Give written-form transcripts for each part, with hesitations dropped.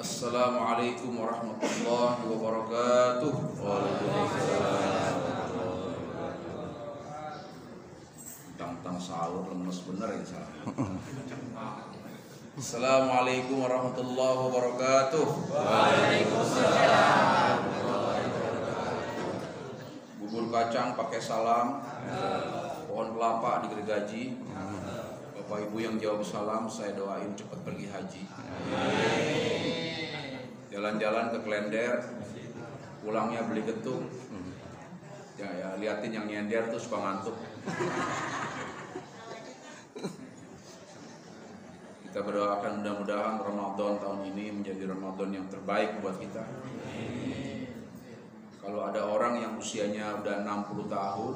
Assalamualaikum warahmatullahi wabarakatuh. Waalaikumsalam. Tentang sahur lemes bener ya salah. Assalamualaikum warahmatullahi wabarakatuh. Waalaikumsalam. Bubur kacang pakai salam. Pohon kelapa digergaji. Bapak Ibu yang jawab salam, saya doain cepat pergi haji. Jalan-jalan ke Klender, pulangnya beli getuk. Ya, liatin yang nyender tuh suka ngantuk. Kita berdoakan mudah-mudahan Ramadan tahun ini menjadi Ramadan yang terbaik buat kita. Kalau ada orang yang usianya udah 60 tahun,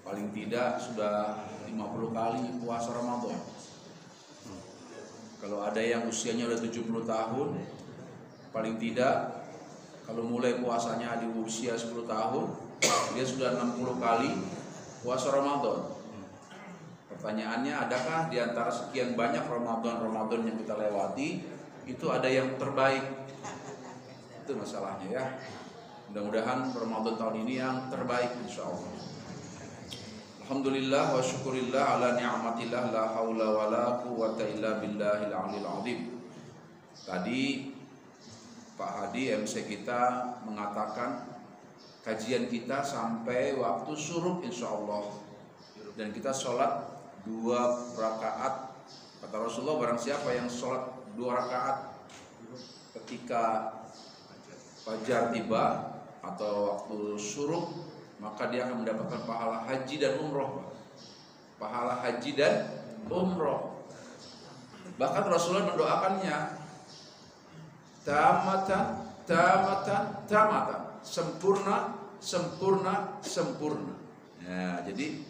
paling tidak sudah 50 kali puasa Ramadan. Kalau ada yang usianya udah 70 tahun, paling tidak kalau mulai puasanya di usia 10 tahun, dia sudah 60 kali puasa Ramadan. Pertanyaannya, adakah di antara sekian banyak Ramadan yang kita lewati itu ada yang terbaik? Itu masalahnya ya. Mudah-mudahan Ramadan tahun ini yang terbaik insyaallah. Alhamdulillah wa syukurillah ala ni'matillah la haula wa la quwwata illa billahil aliyil azim. Tadi Pak Hadi MC kita mengatakan kajian kita sampai waktu syuruk insyaallah. Dan kita sholat 2 rakaat. Kata Rasulullah, barang siapa yang sholat 2 rakaat ketika fajar tiba atau waktu syuruk, maka dia akan mendapatkan pahala haji dan umroh. Pahala haji dan umroh. Bahkan Rasulullah mendoakannya tamatan, tamatan, tamatan, sempurna, sempurna, sempurna. Nah, jadi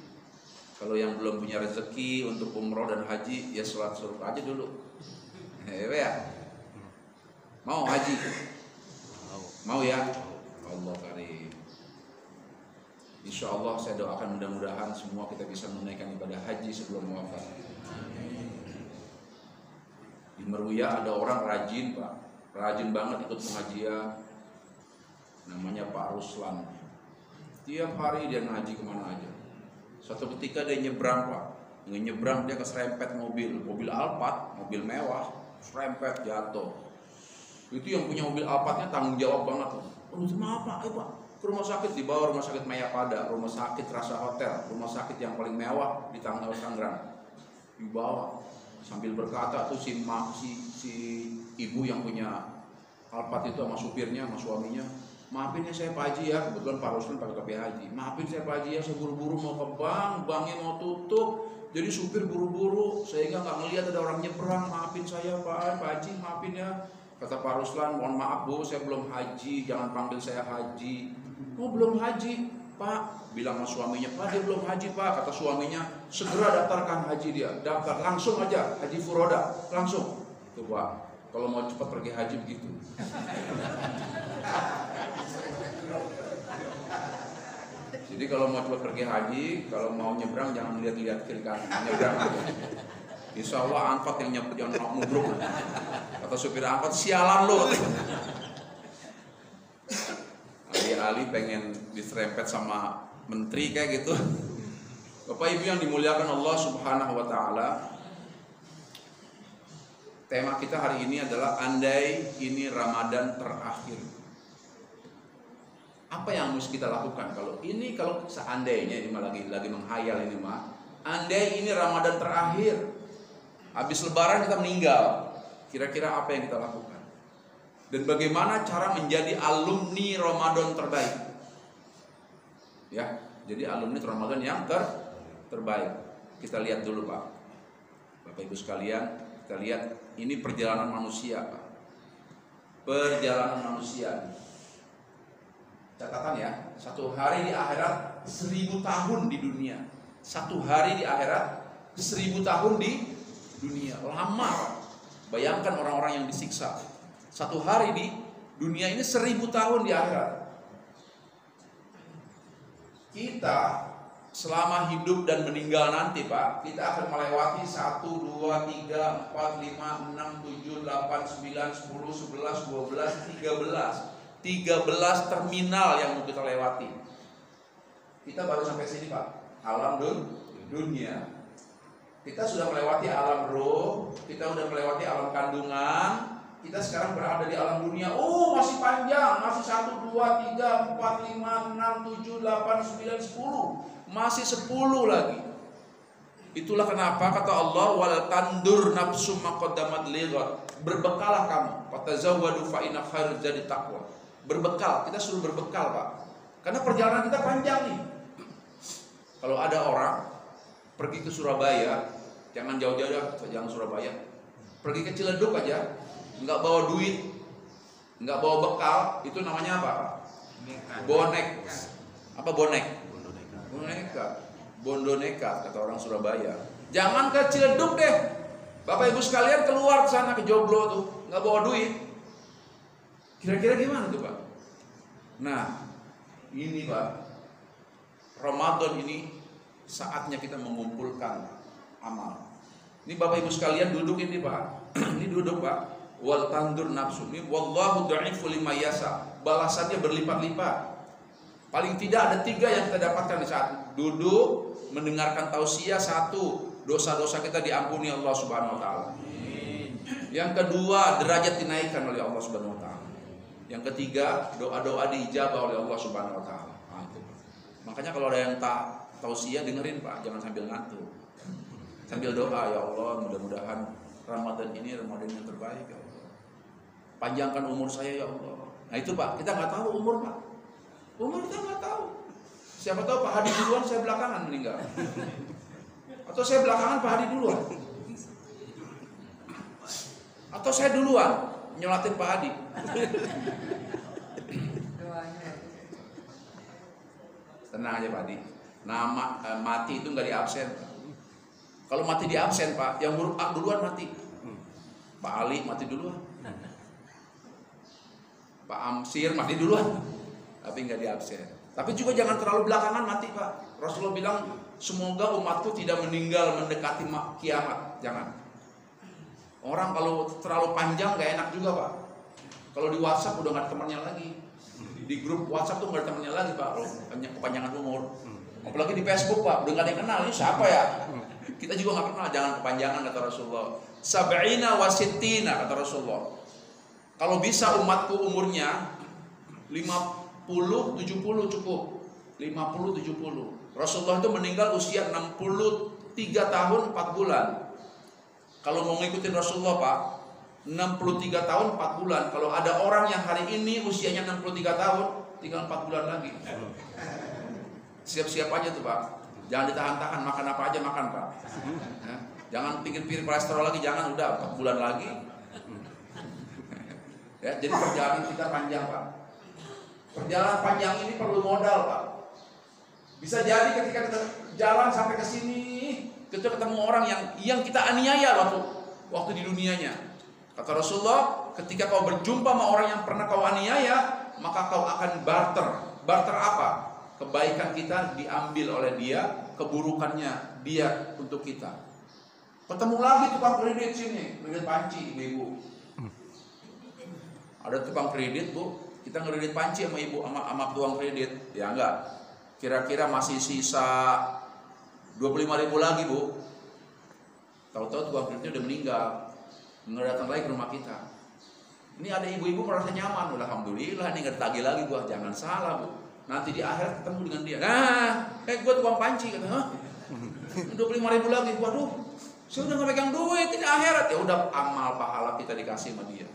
kalau yang belum punya rezeki untuk umroh dan haji, ya sholat syuruk aja dulu. Ya, mau haji? Mau ya? Allah karim. Insya Allah saya doakan mudah-mudahan semua kita bisa menunaikan ibadah haji sebelum wafat. Di Meruya ada orang rajin Pak, rajin banget ikut pengajian, namanya Pak Ruslan. Tiap hari dia ngaji kemana aja. Suatu ketika dia nyebrang Pak, nyebrang dia keserempet mobil Alphard, mobil mewah, serempet jatuh. Itu yang punya mobil Alphardnya tanggung jawab banget. Maaf Pak, ayo Pak, ke rumah sakit, dibawa rumah sakit Mayapada, rumah sakit Rasa Hotel, rumah sakit yang paling mewah di Tangerang. Dibawa sambil berkata tuh si ibu yang punya Alphard itu sama supirnya, sama suaminya, maafin ya saya Pak Haji ya, kebetulan Pak Ruslan pakai topi haji. Maafin saya Pak Haji ya, saya buru-buru mau ke banknya mau tutup, jadi supir buru-buru sehingga nggak ngelihat ada orang nyebrang. Maafin saya Pak Haji, maafin ya. Kata Pak Ruslan, mohon maaf Bu, saya belum haji, jangan panggil saya Haji. Oh belum haji Pak, bilang sama suaminya, Pak dia belum haji Pak. Kata suaminya, segera daftarkan haji dia, daftar langsung aja, haji furoda, langsung. Tuh Pak, kalau mau cepat pergi haji begitu. Jadi kalau mau cepat pergi haji, kalau mau nyebrang jangan lihat-lihat kiri kanan, nyebrang aja. Insya Allah angkot yang nubruk. Kata supir angkot, sialan lo. Alih-alih pengen diserempet sama menteri kayak gitu. Bapak Ibu yang dimuliakan Allah Subhanahu wa Ta'ala, tema kita hari ini adalah andai ini Ramadan terakhir. Apa yang harus kita lakukan kalau seandainya ini mah lagi menghayal ini mah, andai ini Ramadan terakhir, habis Lebaran kita meninggal, kira-kira apa yang kita lakukan? Dan bagaimana cara menjadi alumni Ramadan terbaik? Ya, jadi alumni Ramadan yang terbaik. Kita lihat dulu Pak, Bapak Ibu sekalian, kita lihat ini perjalanan manusia Pak. Perjalanan manusia. Catatan ya, 1 hari di akhirat 1000 tahun di dunia. 1 hari di akhirat 1000 tahun di dunia. Lama. Bayangkan orang-orang yang disiksa. 1 hari di dunia ini 1000 tahun di akhirat. Kita selama hidup dan meninggal nanti Pak, kita akan melewati 1, 2, 3, 4, 5, 6, 7, 8, 9, 10, 11, 12, 13 terminal yang mau kita lewati. Kita baru sampai sini Pak, alam dunia. Kita sudah melewati alam roh, kita sudah melewati alam kandungan, kita sekarang berada di alam dunia. Masih panjang, masih 1, 2, 3, 4, 5, 6, 7, 8, 9, 10, masih 10 lagi. Itulah kenapa kata Allah, wal tandur nafsum ma qaddamat lighat. Berbekalah kamu, fatazawwadu fa inna khairuz zadi taqwa. Berbekal, kita suruh berbekal Pak, karena perjalanan kita panjang nih. Kalau ada orang pergi ke Surabaya, jangan jauh-jauh, jangan Surabaya, pergi ke Ciledug aja, nggak bawa duit, nggak bawa bekal, itu namanya apa? Bonek. Apa bonek? Bondoneka kata orang Surabaya. Jangan ke Ciledug deh, Bapak Ibu sekalian keluar ke sana ke Joglo tuh, nggak bawa duit. Kira-kira gimana tuh Pak? Nah, ini Pak, Ramadan ini saatnya kita mengumpulkan amal. Ini Bapak Ibu sekalian duduk ini Pak. Ini duduk Pak. Wal tandur nafsu. Ini wallahu dha'ifu lima yasa. Balasannya berlipat-lipat. Paling tidak ada 3 yang kita dapatkan di saat duduk mendengarkan tausiah. 1, dosa-dosa kita diampuni Allah Subhanahu wa taala. Yang kedua, derajat dinaikkan oleh Allah Subhanahu wa taala. Yang ketiga, doa-doa diijabah oleh Allah Subhanahu wa taala. Makanya kalau ada yang tak tausiah dengerin Pak, jangan sambil ngantuk. Sambil doa, ya Allah, mudah-mudahan Ramadan ini Ramadan yang terbaik ya Allah. Panjangkan umur saya ya Allah. Nah itu Pak, kita nggak tahu umur Pak. Umur kita nggak tahu. Siapa tahu Pak Hadi duluan, saya belakangan meninggal. Atau saya belakangan Pak Hadi duluan. Atau saya duluan nyolatin Pak Hadi. Tenang aja Pak Hadi. Nama mati itu nggak diabsen. Kalau mati di absen Pak, yang huruf A duluan mati. Pak Ali mati duluan. Pak Amsir mati duluan. Tapi nggak di absen. Tapi juga jangan terlalu belakangan mati Pak. Rasulullah bilang semoga umatku tidak meninggal mendekati kiamat. Jangan. Orang kalau terlalu panjang nggak enak juga Pak. Kalau di WhatsApp udah nggak ada temannya lagi. Di grup WhatsApp tuh nggak ada temannya lagi Pak. Kalau kepanjangan umur. Apalagi di Facebook Pak, udah nggak ada yang kenal. Ini siapa ya? Kita juga nggak kenal. Jangan kepanjangan kata Rasulullah. Sab'ina wa sittina kata Rasulullah. Kalau bisa umatku umurnya 50-70 cukup. 50-70. Rasulullah itu meninggal usia 63 tahun 4 bulan. Kalau mau ngikutin Rasulullah Pak, 63 tahun 4 bulan. Kalau ada orang yang hari ini usianya 63 tahun, tinggal 4 bulan lagi. Siap-siap aja tuh Pak. Jangan ditahan-tahan, makan apa aja makan Pak. Jangan pikir-pikir kolesterol lagi, jangan, udah 4 bulan lagi. Ya, jadi perjalanan kita panjang Pak. Perjalanan panjang ini perlu modal Pak. Bisa jadi ketika kita jalan sampai ke sini, kita ketemu orang yang kita aniaya waktu di dunianya. Kata Rasulullah, ketika kau berjumpa sama orang yang pernah kau aniaya, maka kau akan barter. Barter apa? Kebaikan kita diambil oleh dia, keburukannya dia untuk kita. Ketemu lagi tukang kredit sini, kredit panci ibu-ibu. Ada tukang kredit Bu, kita ngredit panci sama ibu sama tukang kredit. Ya enggak. Kira-kira masih sisa 25.000 lagi Bu. Tahu-tahu tukang kreditnya udah meninggal. Nggak datang lagi ke rumah kita. Ini ada ibu-ibu merasa nyaman. Alhamdulillah ini nggak ditagih lagi gua. Jangan salah Bu. Nanti di akhir ketemu dengan dia. Nah, gua tukang panci kata. Hah? 25.000 lagi. Waduh, saya udah nggak pegang duit ini akhirat. Ya udah, amal pahala kita dikasih sama dia.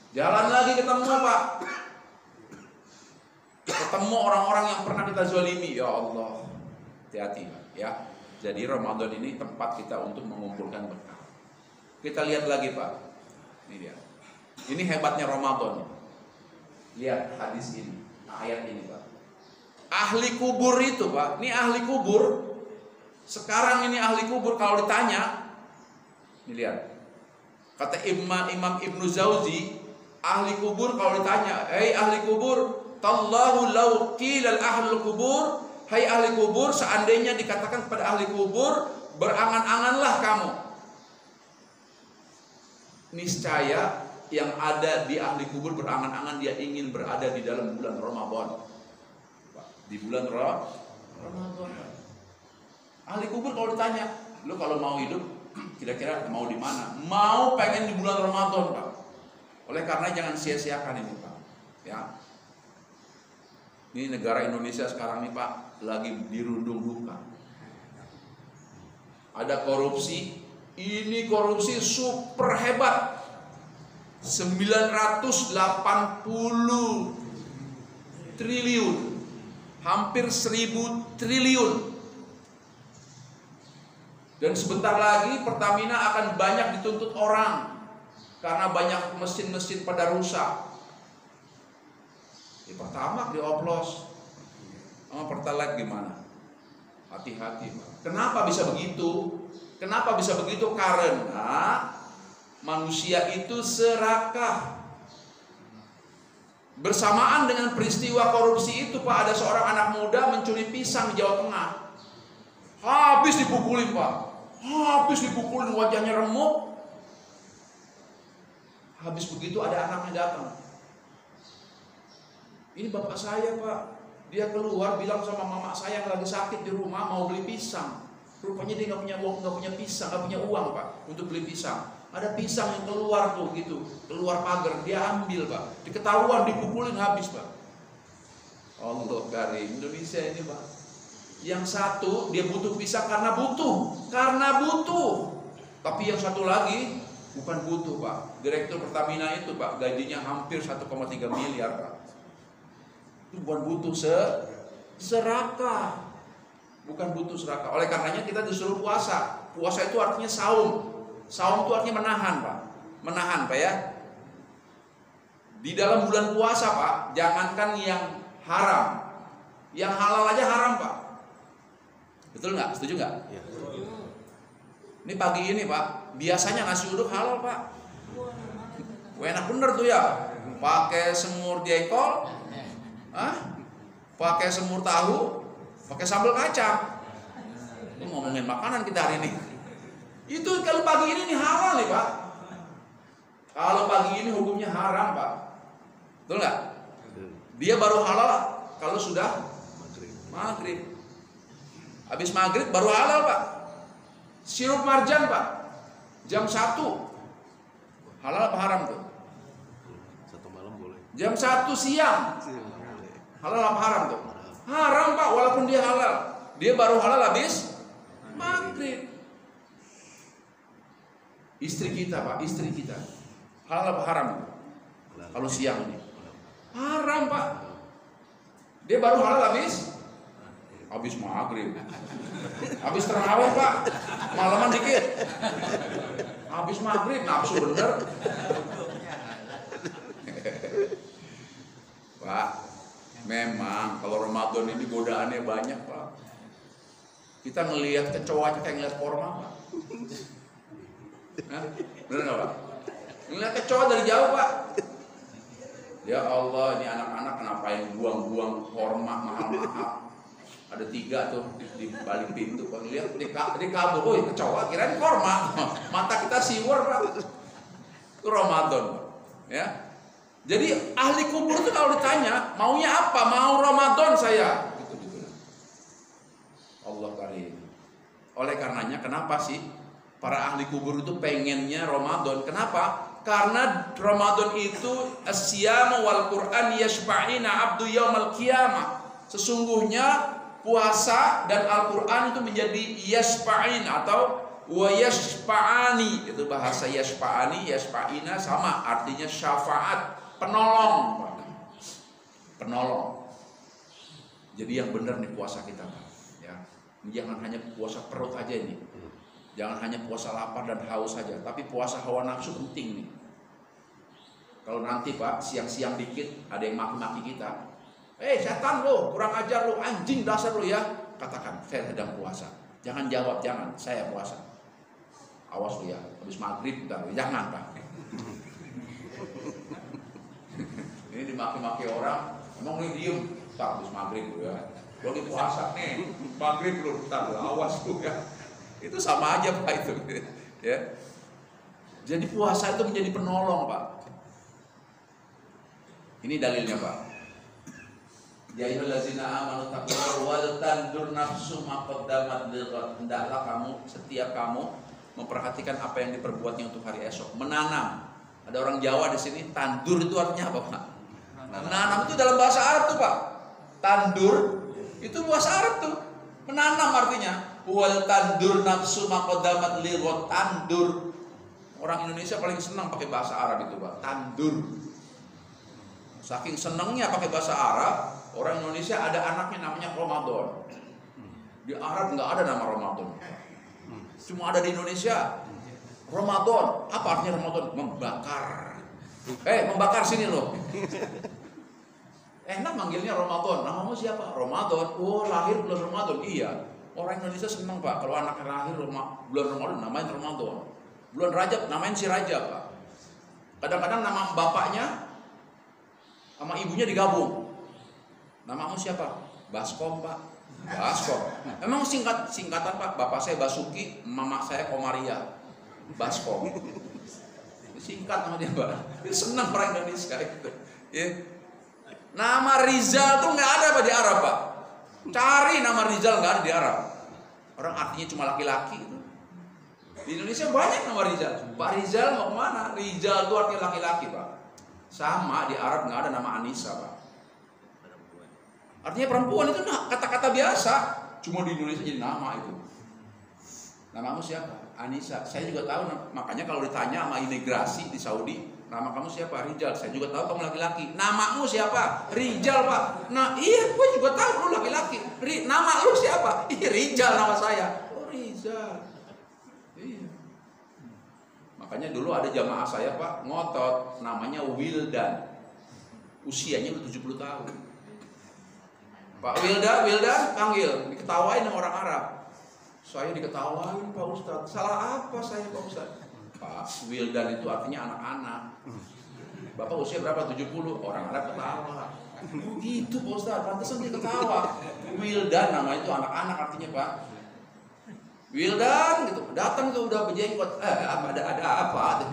Jalan lagi ketemu Pak. Ketemu orang-orang yang pernah kita zalimi. Ya Allah, hati-hati ya. Jadi Ramadan ini tempat kita untuk mengumpulkan berkah. Kita lihat lagi Pak. Ini dia. Ini hebatnya Ramadan. Lihat hadis ini, ayat ini Pak. Ahli kubur itu Pak. Ini ahli kubur. Sekarang ini ahli kubur kalau ditanya, ini lihat. Kata Imam Ibnu Jauzi, ahli kubur kalau ditanya, "Hei ahli kubur, tallahu law qila al-ahlul kubur Hai ahli kubur, seandainya dikatakan kepada ahli kubur, berangan-anganlah kamu. Niscaya yang ada di ahli kubur berangan-angan dia ingin berada di dalam bulan Ramadan. Di bulan Ramadan. Ahli kubur kalau ditanya, lu kalau mau hidup kira-kira mau di mana? Mau pengen di bulan Ramadan, Pak. Oleh karena jangan sia-siakan ini, Pak. Ya. Ini negara Indonesia sekarang nih, Pak, lagi dirundung duka. Ada korupsi, ini korupsi super hebat. 980 triliun, hampir 1000 triliun. Dan sebentar lagi Pertamina akan banyak dituntut orang karena banyak mesin-mesin pada rusak. Pertamax dioplos, sama Pertalite gimana? Hati-hati, Pak. Kenapa bisa begitu? Kenapa bisa begitu? Karena manusia itu serakah. Bersamaan dengan peristiwa korupsi itu, Pak, ada seorang anak muda mencuri pisang di Jawa Tengah. Habis dipukulin, Pak. Habis dipukulin, wajahnya remuk. Habis begitu ada anaknya datang. Ini bapak saya, Pak. Dia keluar bilang sama mama saya yang lagi sakit di rumah mau beli pisang. Rupanya dia nggak punya uang, nggak punya pisang, nggak punya uang, Pak, untuk beli pisang. Ada pisang yang keluar tuh gitu, keluar pagar, dia ambil, Pak. Diketahuan dipukulin habis, Pak. Allah karim, Indonesia ini, Pak. Yang satu dia butuh pisang karena butuh, Tapi yang satu lagi bukan butuh, Pak. Direktur Pertamina itu, Pak, gajinya hampir 1,3 miliar, Pak. Itu bukan butuh serakah. Bukan butuh serakah. Oleh karenanya kita disuruh puasa. Puasa itu artinya saum. Saum itu artinya menahan, Pak. Menahan, Pak, ya. Di dalam bulan puasa, Pak, jangankan yang haram, yang halal aja haram, Pak. Betul nggak? Setuju nggak? Ya. Ini pagi ini, Pak, biasanya nasi uduk halal, Pak. Enak bener tuh ya. Pakai semur jengkol, pakai semur tahu, pakai sambal kacang. Ini ngomongin makanan kita hari ini. Itu kalau pagi ini nih halal nih, Pak. Kalau pagi ini hukumnya haram, Pak. Betul nggak? Dia baru halal kalau sudah maghrib. Habis maghrib baru halal, Pak. Sirup marjan, Pak, jam 1 halal apa haram tuh? 1 malam boleh. Jam 1 siang halal apa haram tuh? Haram, Pak, walaupun dia halal. Dia baru halal habis maghrib. Istri kita, Pak, istri kita halal apa haram? Kalau siang ini haram, Pak. Dia baru halal habis maghrib. Habis terawih, Pak, malaman dikit. Habis maghrib nafsu bener. Pak, memang kalau Ramadan ini godaannya banyak, Pak. Kita ngelihat kecoa aja kayak ngeliat korma, Pak. Bener nggak, Pak? Ngeliat kecoa dari jauh, Pak. Ya Allah, ini anak-anak kenapa yang buang-buang korma mahal-mahal? Ada 3 tuh di balik pintu. Pak, lihat di kabur, oh kecoa, kirain korma. Mata kita siwar, Pak. Itu Ramadan, Pak. Ya. Jadi ahli kubur itu kalau ditanya maunya apa? Mau Ramadan saya. Gitu. Allah karim. Oleh karenanya kenapa sih para ahli kubur itu pengennya Ramadan? Kenapa? Karena Ramadan itu as-siyam wal Qur'an yashfa'ina abdu yaumal qiyamah. Sesungguhnya puasa dan Al-Quran itu menjadi yashfa'in atau wa yashfa'ani. Itu bahasa yashfa'ani, yashfa'ina sama artinya syafaat, penolong. Penolong. Jadi yang benar nih puasa kita, Pak, ya. Jangan hanya puasa perut aja ini. Jangan hanya puasa lapar dan haus saja, tapi puasa hawa nafsu penting nih. Kalau nanti, Pak, siang-siang dikit ada yang maki-maki kita, setan lo, kurang ajar lo, anjing dasar lo ya. Katakan, saya sedang puasa. Jangan jawab, jangan, saya puasa. Awas lo ya, habis maghrib bentar, jangan, Pak. Ini dimaki-maki orang, emang ini diem, tak habis maghrib lo ya. lagi puasa nih, maghrib belum, ntar awas tuh ya. Itu sama aja Pak itu, ya. Jadi puasa itu menjadi penolong Pak. Ini dalilnya Pak. Ya ayyuhallazina amanu taqullaha wal tandur nafsu ma qaddamat lighad. Hendaklah kamu, setiap kamu memperhatikan apa yang diperbuatnya untuk hari esok. Menanam. Ada orang Jawa di sini, tandur itu artinya apa Pak? Menanam itu dalam bahasa Arab tuh Pak. Tandur itu bahasa Arab tuh. Menanam artinya. Wal tandur nafsu ma qaddamat lighad. Tandur. Orang Indonesia paling senang pakai bahasa Arab itu Pak. Tandur. Saking senangnya pakai bahasa Arab, orang Indonesia ada anaknya namanya Ramadan. Di Arab nggak ada nama Ramadan. Cuma ada di Indonesia. Ramadan. Apa artinya Ramadan? Membakar. Membakar sini loh. Enak manggilnya Ramadan. Namamu siapa? Ramadan. Oh, lahir bulan Ramadan. Iya. Orang Indonesia senang Pak. Kalau anaknya lahir bulan Ramadan, namanya Ramadan. Bulan Rajab, namanya si Rajab Pak. Kadang-kadang nama bapaknya sama ibunya digabung. Namamu siapa? Baskom Pak. Baskom. Memang singkatan Pak. Bapak saya Basuki, mama saya Komaria. Baskom. Singkat nama dia Pak. Dia senang orang Indonesia itu. Ya. Nama Rizal tuh nggak ada Pak di Arab Pak. Cari nama Rizal nggak ada di Arab. Orang artinya cuma laki-laki. Di Indonesia banyak nama Rizal. Pak Rizal mau kemana? Rizal itu artinya laki-laki Pak. Sama di Arab nggak ada nama Anissa Pak. Artinya perempuan itu kata-kata biasa. Cuma di Indonesia jadi nama itu. Namamu siapa? Anissa. Saya juga tahu. Makanya kalau ditanya sama imigrasi di Saudi, nama kamu siapa? Rizal. Saya juga tahu kamu laki-laki. Namamu siapa? Rizal Pak. Nah iya, gue juga tahu lu laki-laki. Nama lu siapa? Iya Rizal nama saya. Oh Rizal. Iya. Makanya dulu ada jamaah saya Pak ngotot, namanya Wildan. Usianya udah 70 tahun. Pak Wildan panggil, diketawain sama orang Arab. Saya diketawain Pak Ustadz. Salah apa saya Pak Ustadz? Pak Wildan itu artinya anak-anak. Bapak usia berapa? 70. Orang Arab ketawa. Gitu Pak Ustadz, pantesan dia ketawa. Wildan nama itu anak-anak artinya Pak. Wildan gitu, datang tuh udah berjenggot. Ada apa?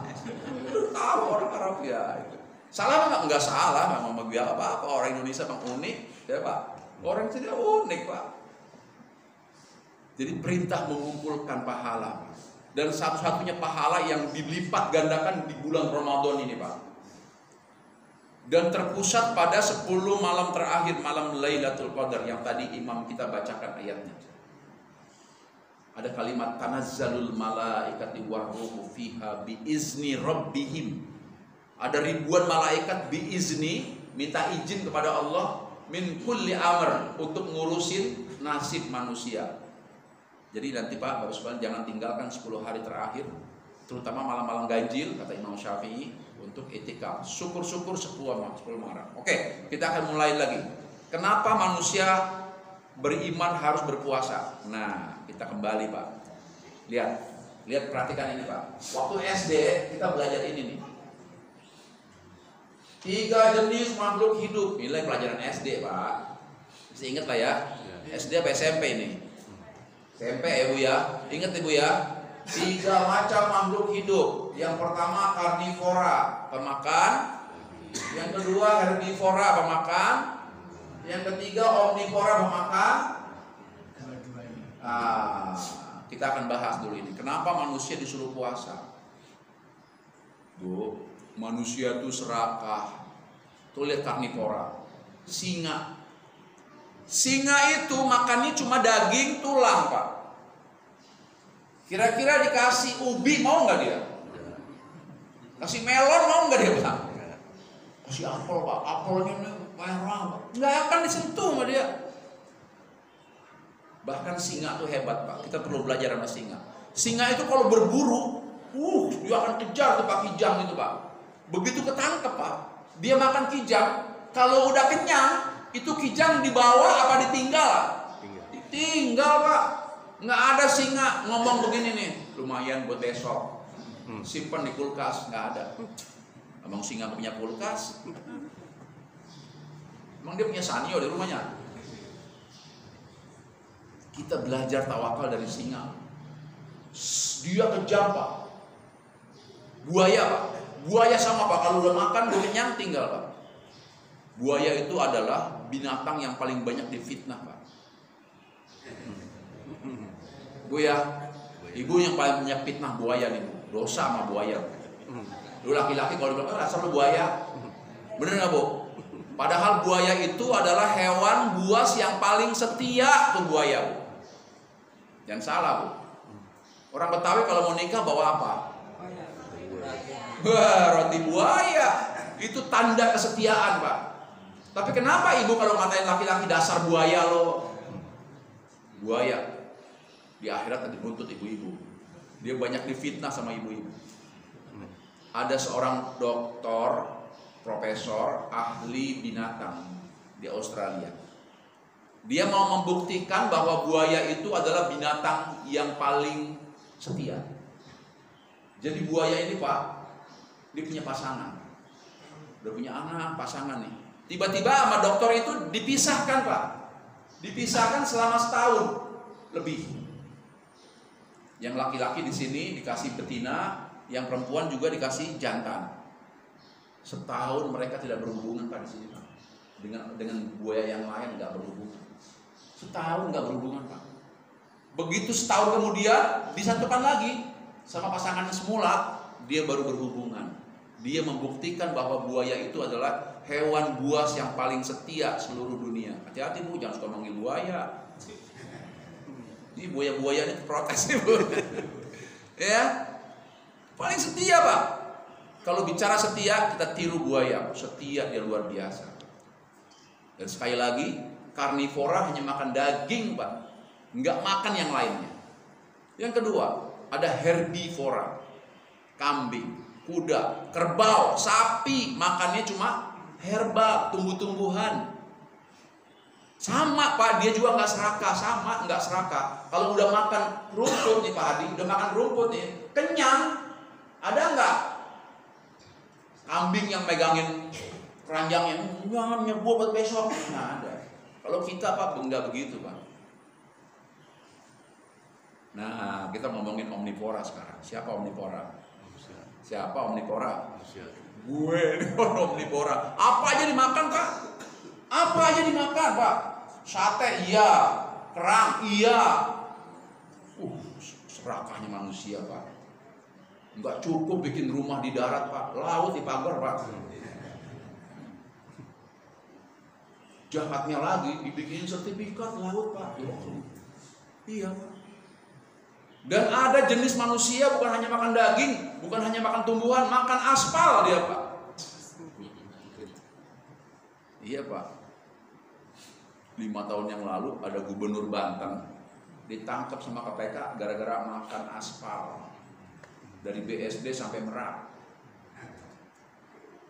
Tahu orang Arab ya. Gitu. Salah nggak salah, nggak mau biar apa-apa. Orang Indonesia bang unik, ya Pak. Orang sini unik Pak. Jadi perintah mengumpulkan pahala. Dan satu-satunya pahala yang dilipat gandakan di bulan Ramadan ini Pak. Dan terpusat pada 10 malam terakhir, malam Lailatul Qadar yang tadi imam kita bacakan ayatnya. Ada kalimat tanazzalul malaikati warruhu fiha biizni rabbihim. Ada ribuan malaikat biizni, minta izin kepada Allah min kulli amr untuk ngurusin nasib manusia. Jadi nanti Pak, Bapak sekalian jangan tinggalkan 10 hari terakhir, terutama malam-malam ganjil kata Imam Syafi'i untuk itikaf. Syukur-syukur 10 malam. Oke, kita akan mulai lagi. Kenapa manusia beriman harus berpuasa? Nah, kita kembali Pak. Lihat perhatikan ini Pak. Waktu SD kita belajar ini nih. 3 jenis makhluk hidup. Nilai pelajaran SD Pak. Masih ingat lah ya. SD apa SMP ini? SMP ya Bu ya. Ingat Ibu ya. 3 macam makhluk hidup. Yang pertama karnivora, pemakan. Yang kedua herbivora, pemakan. Yang ketiga omnivora, pemakan. Kita akan bahas dulu ini. Kenapa manusia disuruh puasa? Bu, manusia itu serakah. Tuh lihat karnivora. Singa. Singa itu makannya cuma daging tulang Pak. Kira-kira dikasih ubi mau nggak dia? Kasih melon mau nggak dia Pak? Kasih apel Pak, apelnya merah Pak. Nggak akan disentuh sama dia. Bahkan singa tuh hebat Pak. Kita perlu belajar sama singa. Singa itu kalau berburu, dia akan kejar tuh Pak kijang itu Pak. Begitu ketangkep Pak, dia makan kijang. Kalau udah kenyang, itu kijang dibawa apa ditinggal? Ditinggal Pak. Nggak ada singa ngomong begini nih, lumayan buat besok, simpan di kulkas. Nggak ada. Emang singa punya kulkas? Emang dia punya sanyo di rumahnya? Kita belajar tawakal dari singa. Dia kejam Pak. Buaya Pak. Buaya sama Pak, kalau udah makan udah kenyang tinggal Pak. Buaya itu adalah binatang yang paling banyak difitnah Pak. Bu ya, ibu yang paling banyak fitnah buaya nih Bu. Dosa sama buaya. Lu laki-laki kalau bilang asal lu buaya. Bener nggak Bu? Padahal buaya itu adalah hewan buas yang paling setia tuh buaya Bu. Jangan salah Bu. Orang Betawi kalau mau nikah bawa apa? Wah, roti buaya. Itu tanda kesetiaan Pak. Tapi kenapa ibu kalau ngatain laki-laki dasar buaya lo? Buaya di akhirat nanti buntut ibu-ibu. Dia banyak difitnah sama ibu-ibu. Ada seorang doktor, profesor, ahli binatang di Australia. Dia mau membuktikan bahwa buaya itu adalah binatang yang paling setia. Jadi buaya ini Pak, dia punya pasangan. Udah punya anak, pasangan nih. Tiba-tiba sama dokter itu dipisahkan Pak. Dipisahkan selama setahun lebih. Yang laki-laki di sini dikasih betina, yang perempuan juga dikasih jantan. Setahun mereka tidak berhubungan Pak di sini Pak. Dengan buaya yang lain nggak berhubungan. Setahun nggak berhubungan Pak. Begitu setahun kemudian disatukan lagi sama pasangannya semula, dia baru berhubungan. Dia membuktikan bahwa buaya itu adalah hewan buas yang paling setia seluruh dunia. Hati-hati Bu, jangan suka manggil buaya. Ini buaya-buaya ini protes nih Bu. Ya, paling setia Pak. Kalau bicara setia, kita tiru buaya. Setia dia luar biasa. Dan sekali lagi, karnivora hanya makan daging Pak, nggak makan yang lainnya. Yang kedua, ada herbivora, kambing, kuda, kerbau, sapi, makannya cuma herba, tumbuh-tumbuhan. Sama Pak, dia juga nggak serakah, sama nggak serakah. Kalau udah makan rumput nih Pak Hadi, udah makan rumput nih, kenyang, ada nggak kambing yang megangin keranjangnya, jangan buat buat besok, nggak ada. Kalau kita Pak nggak begitu Pak. Nah, kita ngomongin omnivora sekarang. Siapa omnivora? Siapa omnivora? Gue ini omnivora. Apa aja dimakan Pak? Apa aja dimakan Pak? Sate iya, kerang iya. Serakahnya manusia Pak. Nggak cukup bikin rumah di darat Pak, laut dipagar Pak. Jahatnya lagi dibikin sertifikat laut Pak. Iya Pak. Dan ada jenis manusia bukan hanya makan daging, bukan hanya makan tumbuhan, makan aspal dia Pak. Iya Pak. 5 tahun yang lalu ada gubernur Banten ditangkap sama KPK gara-gara makan aspal dari BSD sampai Merak.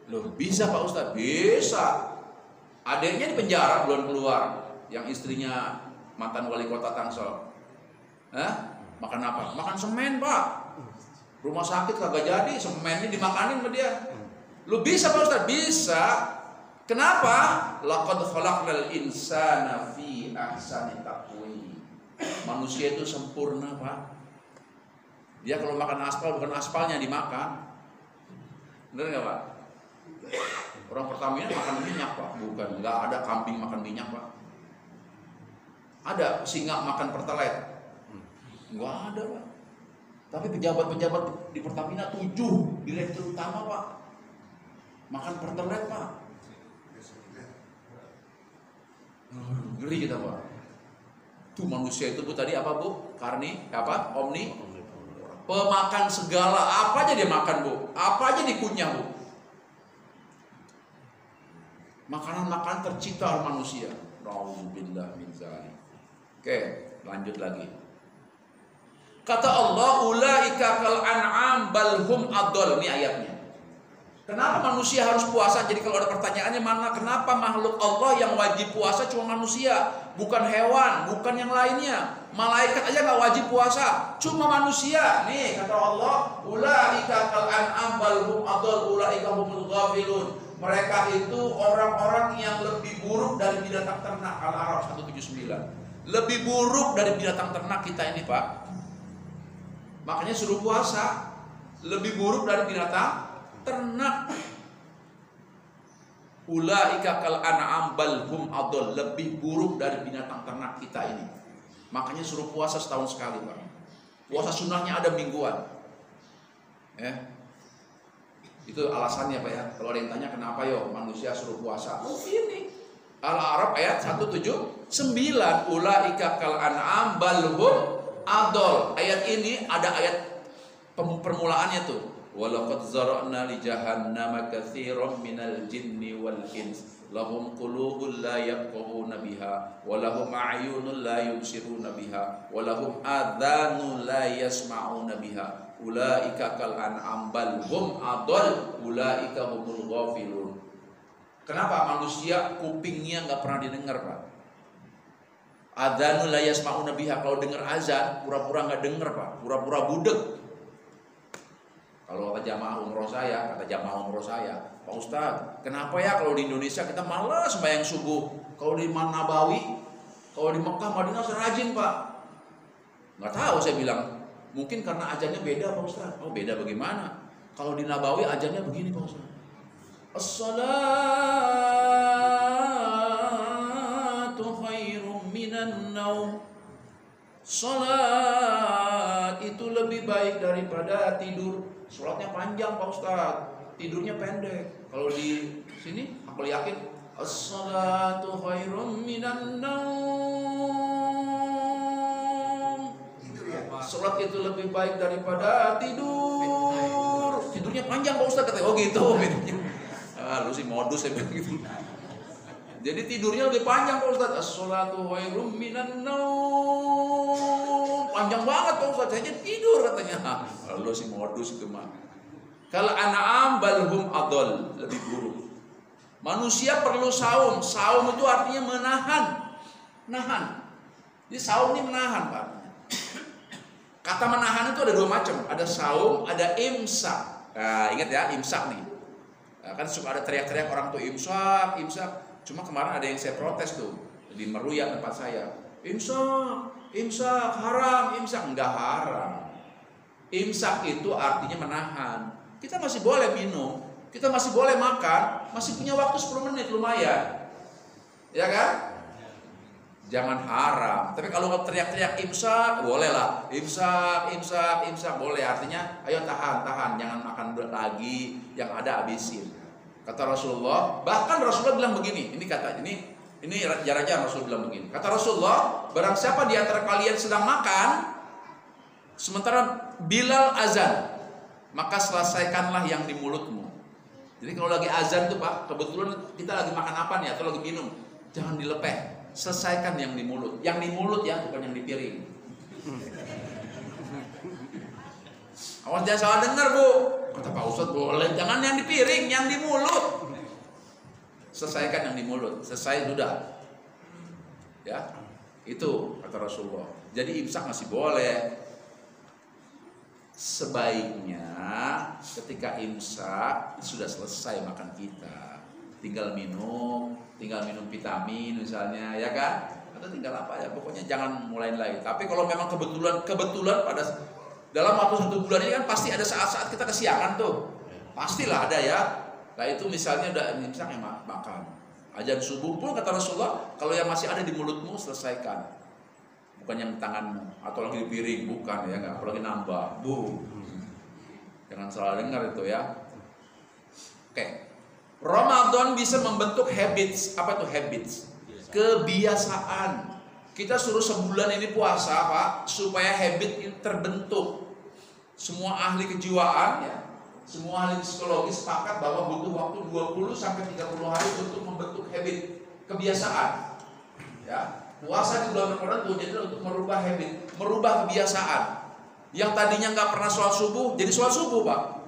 Loh bisa Pak Ustadz? Bisa. Adiknya di penjara belum keluar, yang istrinya mantan wali kota Tangsel. Makan apa? Makan semen Pak. Rumah sakit kagak jadi, semennya dimakanin sama dia. Lu bisa Pak Ustadz? Bisa. Kenapa? Laqad khalaqnal insana fi ahsani taqwim. Manusia itu sempurna Pak. Dia kalau makan aspal bukan aspalnya dimakan. Benar nggak Pak? Orang Pertamina makan minyak Pak, bukan. Nggak ada kambing makan minyak Pak. Ada singa makan pertalite. Nggak ada Pak. Tapi pejabat-pejabat di Pertamina 7 direktur utama Pak makan pertalite Pak. Ngeri kita Pak. Tuh manusia itu Bu tadi apa Bu? Omni. Pemakan segala, apa aja dia makan Bu? Apa aja dikunyah Bu? Makanan-makanan tercipta oleh manusia. Nauzubillah min dzalik. Oke, lanjut lagi. Kata Allah, ulaika kal an'am bal hum adall. Ini ayatnya. Kenapa manusia harus puasa? Jadi kalau ada pertanyaannya mana? Kenapa makhluk Allah yang wajib puasa cuma manusia, bukan hewan, bukan yang lainnya? Malaikat aja nggak wajib puasa, cuma manusia. Nih kata Allah, ulaika kal an'am bal hum adall, ulaika humul ghafilun. Mereka itu orang-orang yang lebih buruk dari binatang ternak. Al-A'raf 179. Lebih buruk dari binatang ternak kita ini, Pak. Makanya suruh puasa. Lebih buruk dari binatang ternak. Ulaika kal an'am bal hum adall, lebih buruk dari binatang ternak kita ini. Makanya suruh puasa setahun sekali, Pak. Puasa sunnahnya ada mingguan. Ya. Itu alasannya, Pak ya. Kalau ada yang tanya kenapa yo manusia suruh puasa? Oh, ini. Al-A'raf ayat 179. Ulaika kal an'am bal hum adall. Ayat ini ada ayat permulaannya tuh. Walaqad zara'na li jahannama katsiran minal jinni wal ins lahum qulubun la yafqahuna biha wa lahum a'yunun la yubsiruna biha wa lahum adhanun la yasma'una biha ulaika kal an'am bal hum adall ulaika humul ghafilun. Kenapa manusia kupingnya nggak pernah didengar, Pak? Adhanun la yasma'una biha, kalau dengar azan pura-pura nggak dengar, Pak, pura-pura budek. Kalau kata jamaah umroh saya, Pak Ustadz, kenapa ya kalau di Indonesia kita malas sembahyang subuh? Kalau di Nabawi, kalau di Mekah, Madinah serajin, Pak. Nggak tahu, saya bilang. Mungkin karena ajannya beda, Pak Ustadz. Oh, beda bagaimana? Kalau di Nabawi ajannya begini, Pak Ustadz. As-salatu khairum minan naum. Salat itu lebih baik daripada tidur. Sholatnya panjang, Pak Ustadz, tidurnya pendek. Kalau di sini aku yakin as-salatu khairum minan naum. Sholat itu lebih baik daripada tidur. Tidurnya panjang, Pak Ustadz, katanya. Oh gitu. Lu sih modus, saya bilang gitu. Jadi tidurnya lebih panjang, Pak Ustadz. As-salatu khairum minan naum. Panjang banget, Pak Ustadz, saya tidur katanya. Lu sih modus itu mah. Kalau an'am bal hum adall, lebih buruk. Manusia perlu saum. Saum itu artinya menahan. Nahan. Jadi saum ini menahan, Pak. Kata menahan itu ada dua macam. Ada saum, ada imsak. Nah, ingat ya, imsak nih. Nah, kan suka ada teriak-teriak orang tuh imsak, imsak. Cuma kemarin ada yang saya protes tuh di Meruya tempat saya. Imsak haram, imsak enggak haram. Imsak itu artinya menahan. Kita masih boleh minum, kita masih boleh makan, masih punya waktu 10 menit lumayan. Ya kan? Jangan haram. Tapi kalau teriak-teriak imsak, boleh lah. Imsak boleh. Artinya ayo tahan, jangan makan lagi, yang ada habisin. Kata Rasulullah, bahkan Rasulullah bilang begini, ini raja Rasul bilang begini. Kata Rasulullah, barang siapa di antara kalian sedang makan sementara Bilal azan, maka selesaikanlah yang di mulutmu. Jadi kalau lagi azan tuh, Pak, kebetulan kita lagi makan apa nih atau lagi minum, jangan dilepeh, selesaikan yang di mulut. Yang di mulut ya, bukan yang di piring. Awas jangan salah dengar, Bu. Kata Pak Ustadz, boleh, jangan yang di piring, yang di mulut. Selesaikan yang di mulut, selesai sudah. Ya, itu kata Rasulullah. Jadi imsak masih boleh. Sebaiknya ketika imsak sudah selesai makan kita, tinggal minum vitamin misalnya, ya kan? Atau tinggal apa ya, pokoknya jangan mulai lagi. Tapi kalau memang kebetulan pada dalam waktu 1 bulan ini kan pasti ada saat-saat kita kesiangan tuh, pastilah ada ya. Nah itu misalnya udah imsak ya makan. Azan subuh pun kata Rasulullah, kalau yang masih ada di mulutmu selesaikan. Bukan yang di tanganmu atau lagi di piring, bukan ya, nggak, apalagi nambah, bu. Jangan salah dengar itu ya. Oke. Ramadan bisa membentuk habits. Apa tuh habits? Kebiasaan. Kita suruh sebulan ini puasa, Pak, supaya habit ini terbentuk. Semua ahli kejiwaan ya, semua ahli psikologi sepakat bahwa butuh waktu 20 sampai 30 hari untuk membentuk habit, kebiasaan. Ya. Puasa di bulan Ramadan tujuannya untuk merubah habit, merubah kebiasaan. Yang tadinya nggak pernah sholat subuh, jadi sholat subuh, Pak.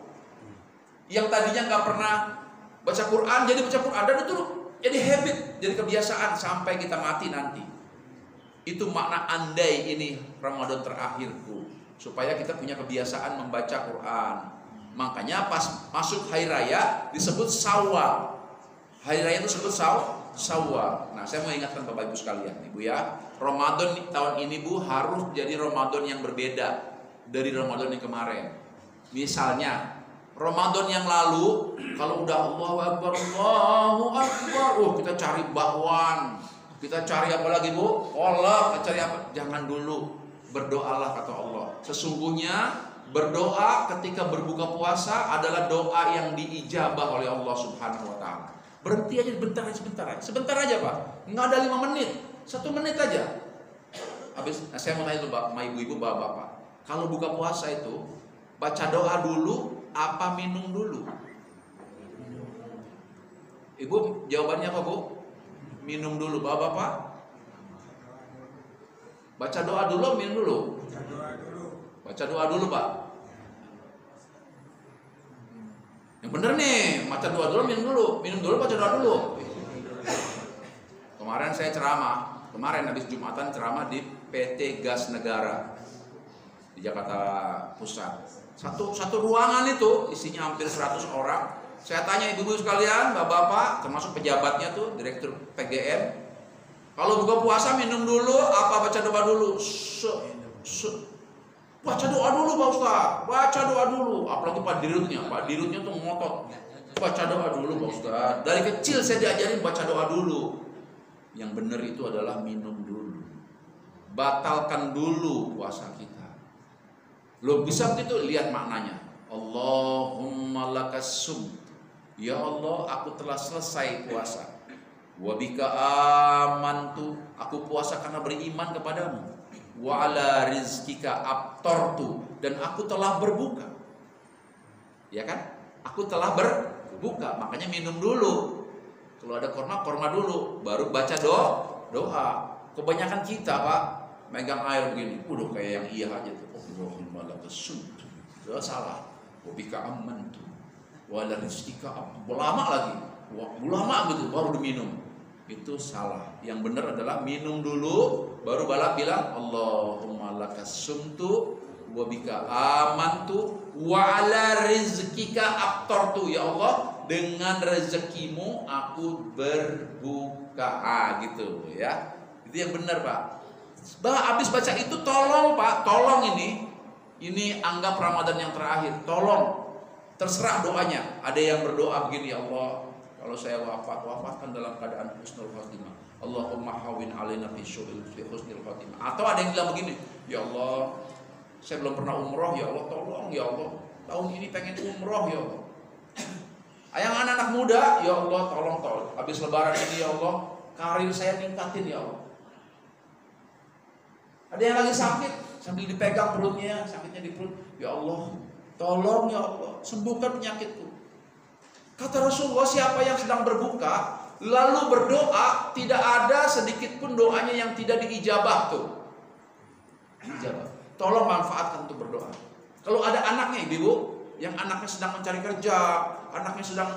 Yang tadinya nggak pernah baca Quran, jadi baca Quran. Dan itu jadi habit, jadi kebiasaan sampai kita mati nanti. Itu makna andai ini Ramadan terakhirku, supaya kita punya kebiasaan membaca Quran. Makanya pas masuk hari raya disebut Syawal. Hari raya itu disebut Syawal. Nah, saya mau ingatkan Bapak Ibu sekalian, Ibu ya, Ramadan tahun ini Bu harus jadi Ramadan yang berbeda dari Ramadan yang kemarin. Misalnya Ramadan yang lalu kalau udah Allahu Akbar, kita cari bakwan, kita cari apa lagi Bu? Kolak, kita cari apa? Jangan dulu, berdoalah kata Allah. Sesungguhnya berdoa ketika berbuka puasa adalah doa yang diijabah oleh Allah Subhanahu wa taala. Berhenti aja sebentar aja Pak. Nggak ada 5 menit, 1 menit aja. Habis, saya mau tanya tuh Pak, sama ibu-ibu, bapak-bapak. Kalau buka puasa itu baca doa dulu apa minum dulu? Ibu jawabannya apa Bu? Minum dulu. Bapak-bapak? Baca doa dulu, minum dulu? Baca doa dulu Pak. Yang bener nih, baca doa dulu, minum dulu, baca doa dulu. Kemarin saya ceramah, habis Jumatan ceramah di PT Gas Negara di Jakarta Pusat. Satu ruangan itu isinya hampir 100 orang. Saya tanya ibu-ibu sekalian, bapak-bapak, termasuk pejabatnya tuh, direktur PGM. Kalau buka puasa minum dulu, apa baca doa dulu? Baca doa dulu Pak Ustaz, baca doa dulu. Apalagi Pak Dirutnya tuh ngotot. Baca doa dulu Pak Ustaz. Dari kecil saya diajarin baca doa dulu. Yang benar itu adalah minum dulu. Batalkan dulu puasa kita. Lo bisa begitu, lihat maknanya. Allahumma lakasum. Ya Allah, aku telah selesai puasa. Wabika amantu, aku puasa karena beriman kepadamu. Wa ala rizkika aftartu, dan aku telah berbuka. Ya kan? Aku telah berbuka, makanya minum dulu. Kalau ada korma dulu, baru baca doa. Kebanyakan kita Pak megang air begini, udah kayak yang iya aja tuh. Allahumma lakasum. Itu salah. Wabika amantu. Wa ala rizkika aftartu. Lama lagi. Lama gitu baru diminum. Itu salah. Yang benar adalah minum dulu, baru bilang Allahumma lakasumtu wa bika amantu wa ala rizkika aftartu. Ya Allah, dengan rezekimu aku berbuka. Gitu ya. Itu yang benar Pak. Habis baca itu tolong Pak, tolong ini anggap Ramadan yang terakhir. Tolong, terserah doanya. Ada yang berdoa begini, ya Allah, kalau saya wafatkan dalam keadaan husnul khotimah. Allahumma hawin alaina fi husnul khotimah. Atau ada yang bilang begini, ya Allah, saya belum pernah umroh, ya Allah, tolong ya Allah, tahun ini pengen umroh ya Allah. Yang anak-anak muda, ya Allah, tolong. Habis lebaran ini ya Allah, karir saya ningkatin ya Allah. Ada yang lagi sakit, sambil dipegang perutnya, sakitnya di perut, ya Allah, tolong ya Allah, sembuhkan penyakitku. Kata Rasulullah, siapa yang sedang berbuka lalu berdoa, tidak ada sedikit pun doanya yang tidak diijabah tuh. Ijabah. Tolong manfaatkan untuk berdoa. Kalau ada anaknya ibu, yang anaknya sedang mencari kerja, anaknya sedang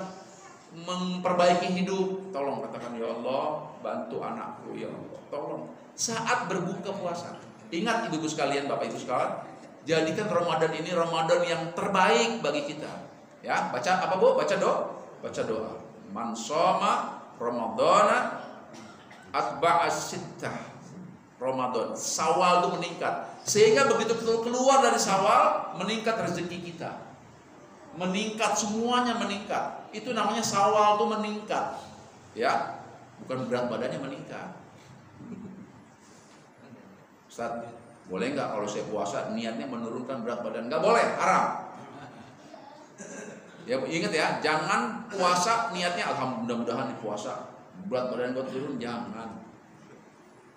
memperbaiki hidup, tolong katakan ya Allah, bantu anakku ya Allah, tolong. Saat berbuka puasa, ingat ibu-ibu sekalian, bapak ibu sekalian, jadikan Ramadan ini Ramadan yang terbaik bagi kita. Ya, baca apa Bu? Baca doa. Man shoma Ramadana atba'as sittah. Ramadan, Syawal itu meningkat. Sehingga begitu keluar dari Syawal, meningkat rezeki kita. Meningkat, semuanya meningkat. Itu namanya Syawal itu meningkat. Ya, bukan berat badannya meningkat. Ustaz, boleh nggak kalau saya puasa niatnya menurunkan berat badan? Nggak boleh, haram. Ya ingat ya, jangan puasa niatnya alhamdulillah-mudahan di puasa berat badan gue turun, jangan.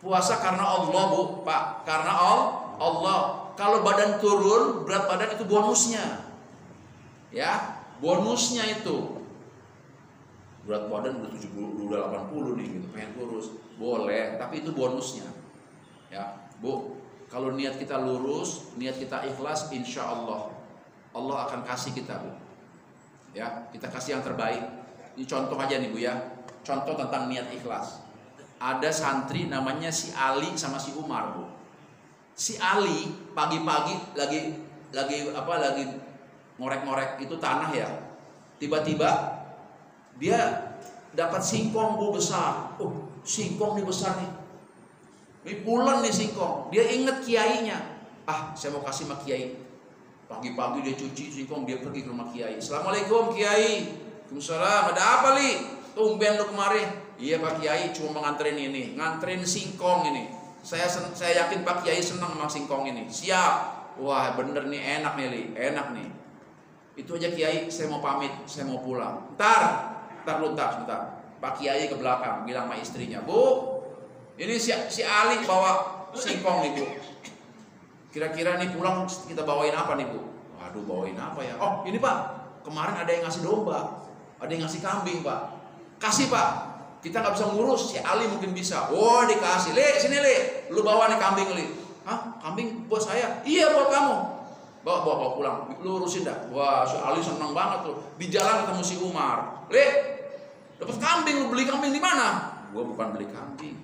Puasa karena Allah Bu, Pak, karena Allah. Kalau badan turun, berat badan itu bonusnya. Ya, bonusnya itu. Berat badan udah 70, udah 80 nih gitu, pengen kurus. Boleh, tapi itu bonusnya. Ya, Bu, kalau niat kita lurus, niat kita ikhlas, insya Allah akan kasih kita Bu. Ya, kita kasih yang terbaik. Ini contoh aja nih Bu ya. Contoh tentang niat ikhlas. Ada santri namanya si Ali sama si Umar Bu. Si Ali pagi-pagi lagi ngorek-ngorek itu tanah ya. Tiba-tiba dia dapat singkong bu besar. Singkong nih besar nih. Ini pulen nih singkong. Dia ingat kiainya. Saya mau kasih sama kiai. Pagi-pagi dia cuci singkong, dia pergi ke rumah kiai. Assalamualaikum kiai. Waalaikumsalam. Ada apa li? Tumben lu kemari. Iya Pak Kiai, cuma menganterin ini, nganterin singkong ini. Saya yakin Pak Kiai senang sama singkong ini. Siap. Wah bener nih, enak nih li, enak nih. Itu aja Kiai, saya mau pamit, saya mau pulang. Bentar. Pak Kiai ke belakang, bilang sama istrinya, Bu, ini si Ali bawa singkong nih Bu. Kira-kira nih pulang kita bawain apa nih Bu? Waduh, bawain apa ya? Oh ini Pak, kemarin ada yang ngasih domba, ada yang ngasih kambing Pak. Kasih Pak. Kita nggak bisa ngurus, si Ali mungkin bisa. Dikasih. Li, sini Li, lu bawa nih kambing Li. Kambing buat saya? Iya buat kamu. Bawa pulang, lu urusin dah. Wah, si Ali senang banget tuh. Di jalan ketemu si Umar. Li, dapat kambing, lu beli kambing di mana? Gua bukan beli kambing.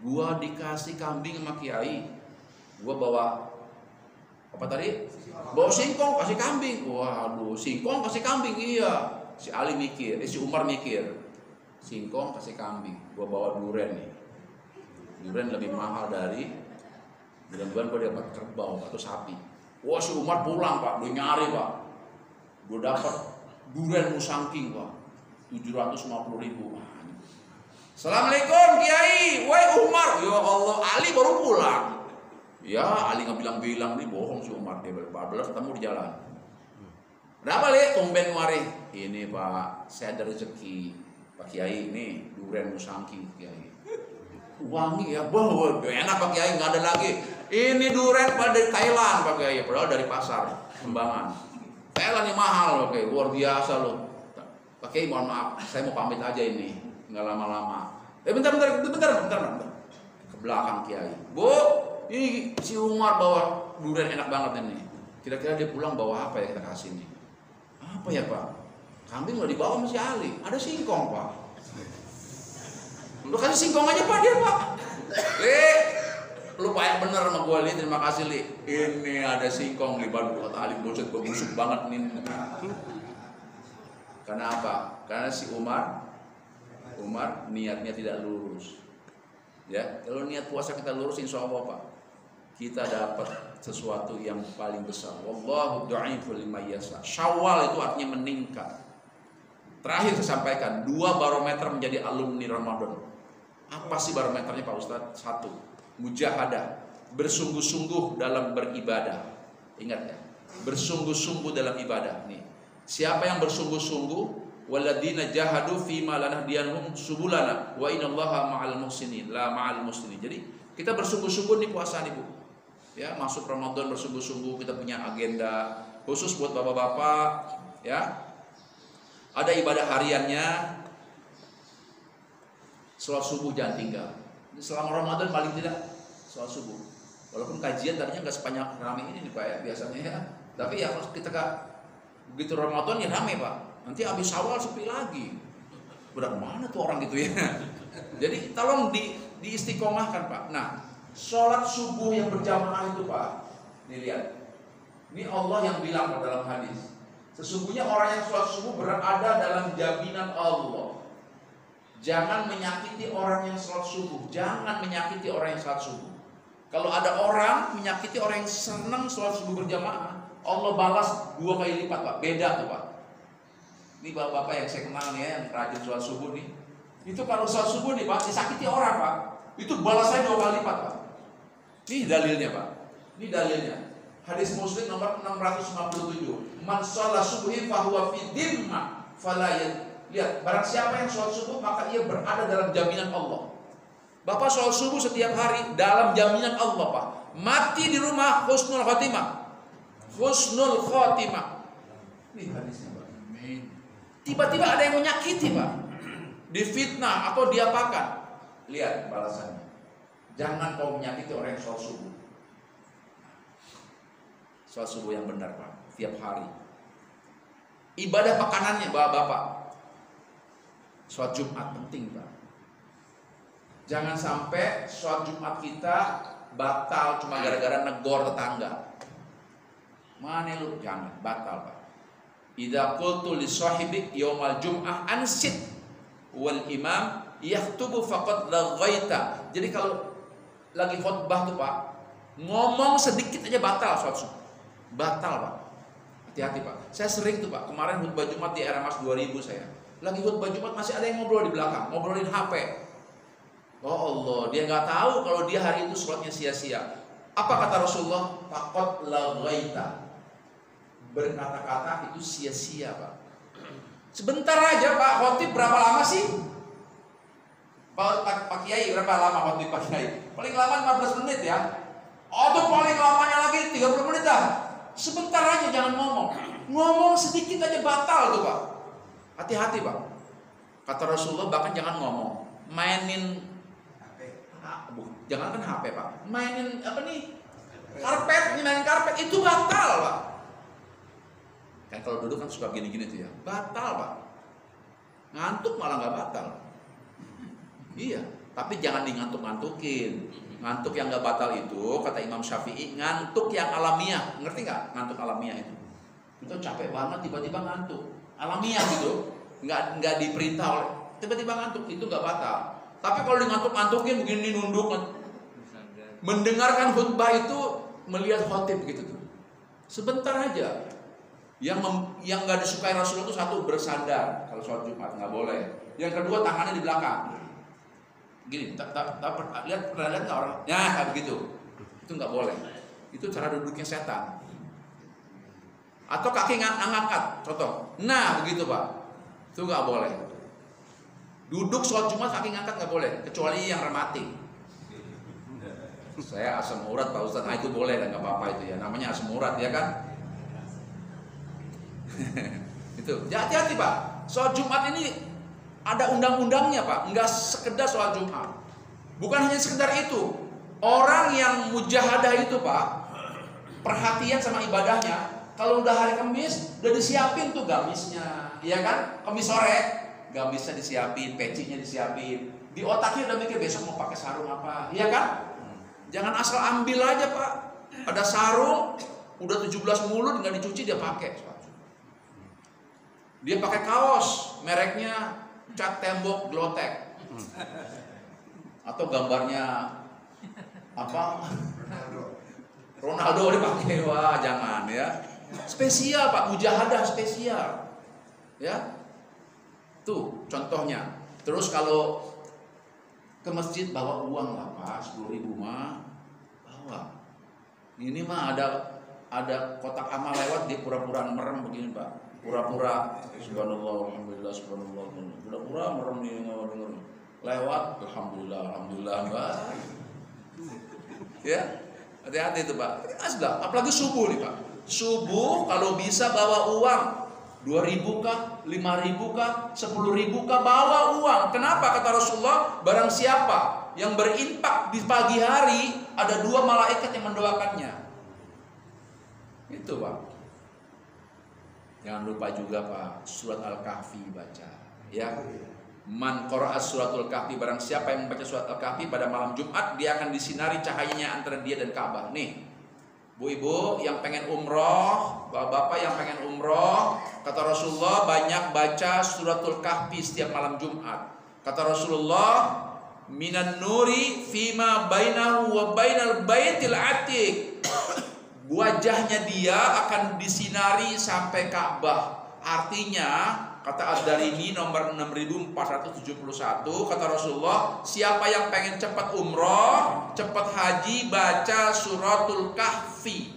Gua dikasih kambing sama Kiai. Gua bawa apa tadi? Bawa singkong, kasih kambing. Waduh, singkong kasih kambing, iya. Si Ali mikir, si Umar mikir. Singkong kasih kambing, gua bawa duren nih. Duren lebih mahal dari bulan-bulan gua dapat kerbau atau sapi. Wah si Umar pulang Pak, dia nyari Pak. Gua dapat duren musangking Pak, 750.000. Assalamualaikum Kiai, woi Umar. Ya Allah, Ali baru pulang. Ya Ali nggak bilang-bilang nih, bohong si Umar. Dia bener ketemu di jalan. Berapa li? Tumben kemari. Ini Pak, saya ada rezeki. Pak Kiai ini duren musangki Kiai. Wangi ya, enak Pak Kiai, nggak ada lagi. Ini duren dari Thailand Pak Kiai, padahal dari pasar Kembangan. Thailand yang mahal Pak Kiai, luar biasa loh. Pak Kiai mohon maaf, saya mau pamit aja ini, nggak lama-lama. Bentar. Ke belakang Kiai. Bu, ini si Umar bawa duren enak banget ini. Kira-kira dia pulang bawa apa ya kita kasih nih? Apa ya Pak? Kambing udah dibawa sama si Ali, ada singkong Pak. Lu kasih singkong aja Pak dia Pak. Li, lu payah bener sama gua Li, terima kasih Li. Ini ada singkong Li, baru kata Ali, buset gua busuk banget nih. Karena apa? Karena si Umar niatnya tidak lurus. Ya, kalau niat puasa kita lurus insya Allah Pak, kita dapat sesuatu yang paling besar. Wallahu du'iful liman yasha. Syawal itu artinya meningkat. Terakhir saya sampaikan, 2 barometer menjadi alumni Ramadan. Apa sih barometernya Pak Ustadz? 1, mujahadah, bersungguh-sungguh dalam beribadah. Ingat ya, bersungguh-sungguh dalam ibadah. Nih, siapa yang bersungguh-sungguh? Waladina jahadu fima lanahdiyanhum subulana wa inallaha ma'al muhsinin la ma'al muslimin. Jadi kita bersungguh-sungguh nih puasa nih Bu. Ya, masuk Ramadan bersungguh-sungguh, kita punya agenda khusus buat bapak-bapak ya. Ada ibadah hariannya, sholat subuh jangan tinggal. Selama Ramadan paling tidak sholat subuh. Walaupun kajian tadinya nggak sepanjang rame ini nih Pak ya biasanya ya. Tapi ya kalau kita begitu Ramadan ya rame Pak. Nanti habis Syawal sepi lagi. Udah mana tuh orang gitu ya. Jadi tolong diistiqomahkan Pak. Nah, sholat subuh yang berjamaah itu Pak, nih lihat. Ini Allah yang bilang dalam hadis. Sesungguhnya orang yang sholat subuh berada dalam jaminan Allah. Jangan menyakiti orang yang sholat subuh. Jangan menyakiti orang yang sholat subuh. Kalau ada orang menyakiti orang yang senang sholat subuh berjamaah, Allah balas 2 kali lipat Pak. Beda tuh Pak. Ini bapak-bapak yang saya kenal nih ya, yang rajin sholat subuh nih. Itu kalau sholat subuh nih Pak, disakiti orang Pak, itu balasnya 2 kali lipat Pak. Ini dalilnya Pak. Ini dalilnya. Hadis Muslim nomor 657. Man sholat subuhi fahuwa fi dhimma fala. Lihat, barang siapa yang sholat subuh maka ia berada dalam jaminan Allah. Bapak sholat subuh setiap hari dalam jaminan Allah Pak. Mati di rumah husnul khotimah. Husnul khotimah. Ini hadisnya Pak. Tiba-tiba ada yang menyakiti Pak, difitnah atau diapakan. Lihat balasannya. Jangan kau menyakiti orang yang sholat subuh. Sholat subuh yang benar Pak, tiap hari. Ibadah pekanannya bapak-bapak. Sholat Jumat penting Pak. Jangan sampai sholat Jumat kita batal cuma gara-gara negor tetangga. Mana lu? Jangan, batal Pak. Idza qultu li sahibik yaumal jum'ah ansit wal imam yaktubu faqad laghaita. Jadi kalau lagi khutbah tuh Pak, ngomong sedikit aja batal sholat subuh. Batal Pak. Hati-hati Pak. Saya sering tuh Pak, kemarin khutbah Jumat di era Mas 2000 saya. Lagi khutbah Jumat masih ada yang ngobrol di belakang, ngobrolin HP. Oh Allah, dia nggak tahu kalau dia hari itu sholatnya sia-sia. Apa kata Rasulullah? Faqad laghaita. Berkata-kata itu sia-sia Pak. Sebentar aja Pak, khotib berapa lama sih? Pak Kiai berapa lama khotib Pak Kiai? Paling lama 15 menit ya. Oh tuh paling lamanya lagi 30 menit dah. Sebentar aja, jangan ngomong. Ngomong sedikit aja batal tuh Pak. Hati-hati Pak. Kata Rasulullah bahkan jangan ngomong, mainin HP. Jangan kan HP Pak. Mainin apa nih? Karpet, mainin karpet itu batal Pak. Kan kalau duduk kan suka gini-gini tuh ya. Batal Pak. Ngantuk malah nggak batal. Iya, tapi jangan dingantuk-ngantukin. Ngantuk yang nggak batal itu kata Imam Syafi'i ngantuk yang alamiah. Ngerti nggak ngantuk alamiah itu? Itu capek banget tiba-tiba ngantuk. Alamiah gitu. Nggak diperintah oleh. Tiba-tiba ngantuk itu nggak batal. Tapi kalau dingantuk-ngantukin begini nunduk, mendengarkan khutbah itu melihat khotib gitu tuh. Sebentar aja. Yang nggak disukai Rasulullah itu satu bersandar kalau sholat Jumat nggak boleh. Yang kedua tangannya di belakang. Gini, lihat pernah lihat nggak orang? Ya kayak begitu. Itu nggak boleh. Itu cara duduknya setan. Atau kaki ngangkat, contoh. Nah begitu Pak. Itu nggak boleh. Duduk sholat Jumat kaki ngangkat nggak boleh, kecuali yang rematik. Saya asam urat Pak Ustadz, nah itu boleh dan nggak apa-apa itu ya. Namanya asam urat ya kan? Itu hati-hati Pak. Sholat Jumat ini ada undang-undangnya Pak. Enggak sekedar sholat Jumat. Bukan hanya sekedar itu. Orang yang mujahadah itu Pak, perhatian sama ibadahnya. Kalau udah hari Kamis udah disiapin tuh gamisnya, iya kan? Kamis sore gamisnya disiapin, pecinya disiapin. Di otaknya udah mikir besok mau pakai sarung apa, iya kan? Jangan asal ambil aja Pak. Ada sarung udah 17 mulut nggak dicuci dia pakai. Dia pakai kaos mereknya cat tembok Glotek atau gambarnya apa Ronaldo dipakai. Wah jangan ya, spesial Pak, mujahadah spesial ya. Tuh contohnya. Terus kalau ke masjid bawa uang lah Pak, 10.000 mah bawa. Ini mah ada kotak amal lewat dia pura-pura merem begini Pak. Pura-pura subhanallah alhamdulillah subhanallah pura-pura merem nih lewat alhamdulillah Pak. Ya hati-hati itu Pak. Asla apalagi subuh nih Pak. Subuh kalau bisa bawa uang 2.000 kah 5.000 kah 10.000 kah bawa uang. Kenapa kata Rasulullah barang siapa yang berinfak di pagi hari ada 2 malaikat yang mendoakannya. Itu Pak. Jangan lupa juga Pak, surat Al-Kahfi baca. Ya, man qara'a suratul Kahfi, barang siapa yang membaca surat Al-Kahfi pada malam Jumat, dia akan disinari cahayanya antara dia dan Ka'bah. Nih, bu-ibu yang pengen umroh, bapak-bapak yang pengen umroh, kata Rasulullah banyak baca suratul Kahfi setiap malam Jumat. Kata Rasulullah, minan nuri fima bainahu wa bainal baitil atiq. Wajahnya dia akan disinari sampai Ka'bah. Artinya kata Ad-Darimi nomor 6471 kata Rasulullah, siapa yang pengen cepat umroh, cepat haji, baca suratul Kahfi.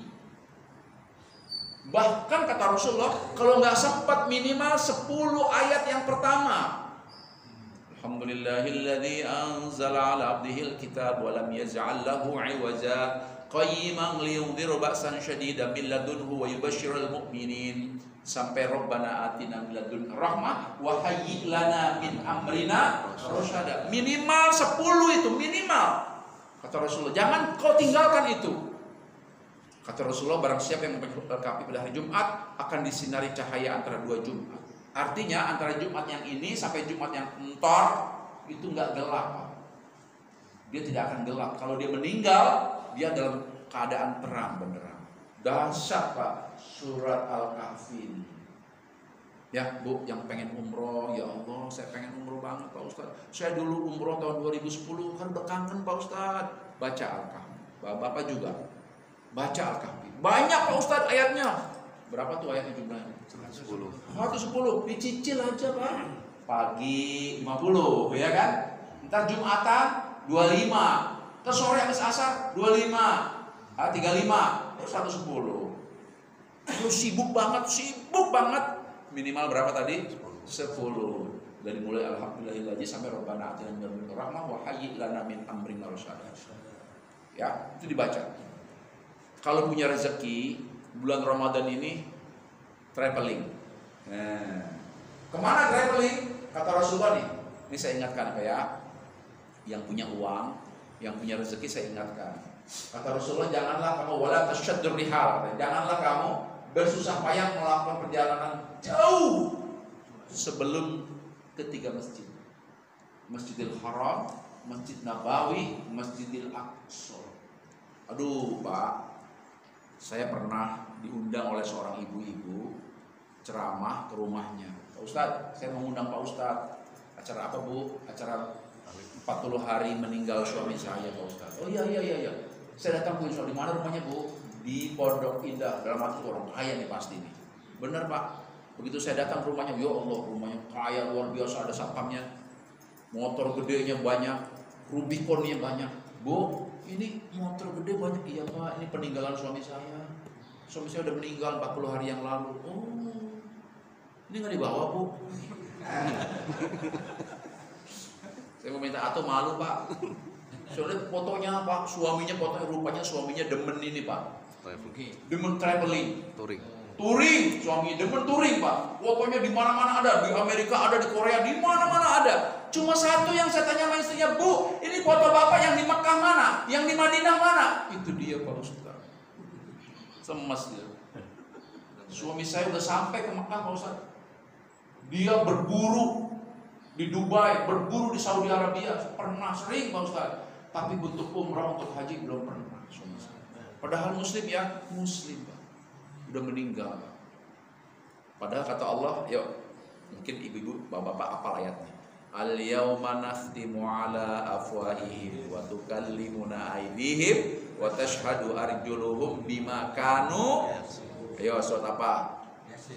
Bahkan kata Rasulullah, kalau nggak sempat minimal 10 ayat yang pertama. Alhamdulillahilladzi anzala 'ala 'abdihil kitab wa lam yaj'al lahu 'iwaja qayyiman liyundhira ba'san syadidan min ladunhu wa yubashshiral mu'minin sampai Rabbana atina min ladunka rahmah wa hayyi' lana min amrina rasyada. Minimal 10 itu minimal. Kata Rasulullah, jangan kau tinggalkan itu. Kata Rasulullah, barang siapa yang membaca Al-Kahfi pada hari Jumat akan disinari cahaya antara 2 Jumat. Artinya antara Jumat yang ini sampai Jumat yang entar itu enggak gelap. Dia tidak akan gelap. Kalau dia meninggal, dia dalam keadaan terang beneran. Dahsyat Pak surat Al-Kahfi ini. Ya Bu, yang pengen umroh, ya Allah saya pengen umroh banget Pak Ustadz. Saya dulu umroh tahun 2010, kan udah kangen Pak Ustadz. Baca Al-Kahfi, Bapak juga baca Al-Kahfi. Banyak Pak Ustadz ayatnya. Berapa tuh ayatnya jumlahnya? 10. 110, dicicil aja Pak. Pagi 50, ya kan? Ntar Jumatan 25, terus sore habis asar 25, 35, terus 110. Terus sibuk banget, minimal berapa tadi? 10. Dari mulai alhamdulillahilladzi sampai rabbana atina min ladunka rahmah wa hayyi lana min amrina rasyada. Ya, itu dibaca. Kalau punya rezeki bulan Ramadan ini traveling. Nah, kemana traveling? Kata Rasulullah nih. Ini saya ingatkan Pak ya. Yang punya uang, yang punya rezeki saya ingatkan. Kata Rasulullah, janganlah kamu wala tasyaddur rihal. Janganlah kamu bersusah payah melakukan perjalanan jauh sebelum ketiga masjid. Masjidil Haram, Masjid Nabawi, Masjidil Aqsa. Aduh Pak, saya pernah diundang oleh seorang ibu-ibu ceramah ke rumahnya. Pak Ustadz, saya mengundang Pak Ustadz. Acara apa Bu? Acara 40 hari meninggal suami saya Pak Ustadz. Oh iya. Saya datang Bu, di mana rumahnya Bu? Di Pondok Indah. Dalam hati orang kaya nih pasti nih. Benar Pak. Begitu saya datang ke rumahnya, ya Allah rumahnya kaya luar biasa, ada satpamnya, motor gedenya banyak, Rubiconnya banyak. Bu, ini motor gede banyak. Iya Pak, ini peninggalan suami saya. Suami saya udah meninggal 40 hari yang lalu. Oh, ini nggak dibawa Bu? Saya mau minta atau malu Pak. Soalnya fotonya Pak, suaminya fotonya rupanya suaminya demen ini Pak. Demen traveling. Touring, suami demen touring Pak. Pokoknya di mana-mana ada, di Amerika ada, di Korea, di mana-mana ada. Cuma satu yang saya tanya sama istrinya, Bu, ini foto Bapak yang di Mekah mana? Yang di Madinah mana? Itu dia Pak Ustaz. Semes dia. Suami saya udah sampai ke Mekah Pak Ustaz. Dia berburu di Dubai, berburu di Saudi Arabia, pernah sering Pak Ustaz. Tapi bentuk umrah untuk haji belum pernah suami saya. Padahal muslim ya, muslim Pak. Udah meninggal. Padahal kata Allah, yuk, mungkin ibu-ibu, bapak-bapak apal ayatnya. Al-yawma nakhtimu ala afwahihim wa tukallimuna aydihim wa tashhadu arjuluhum bima kanu. Ayo surat apa?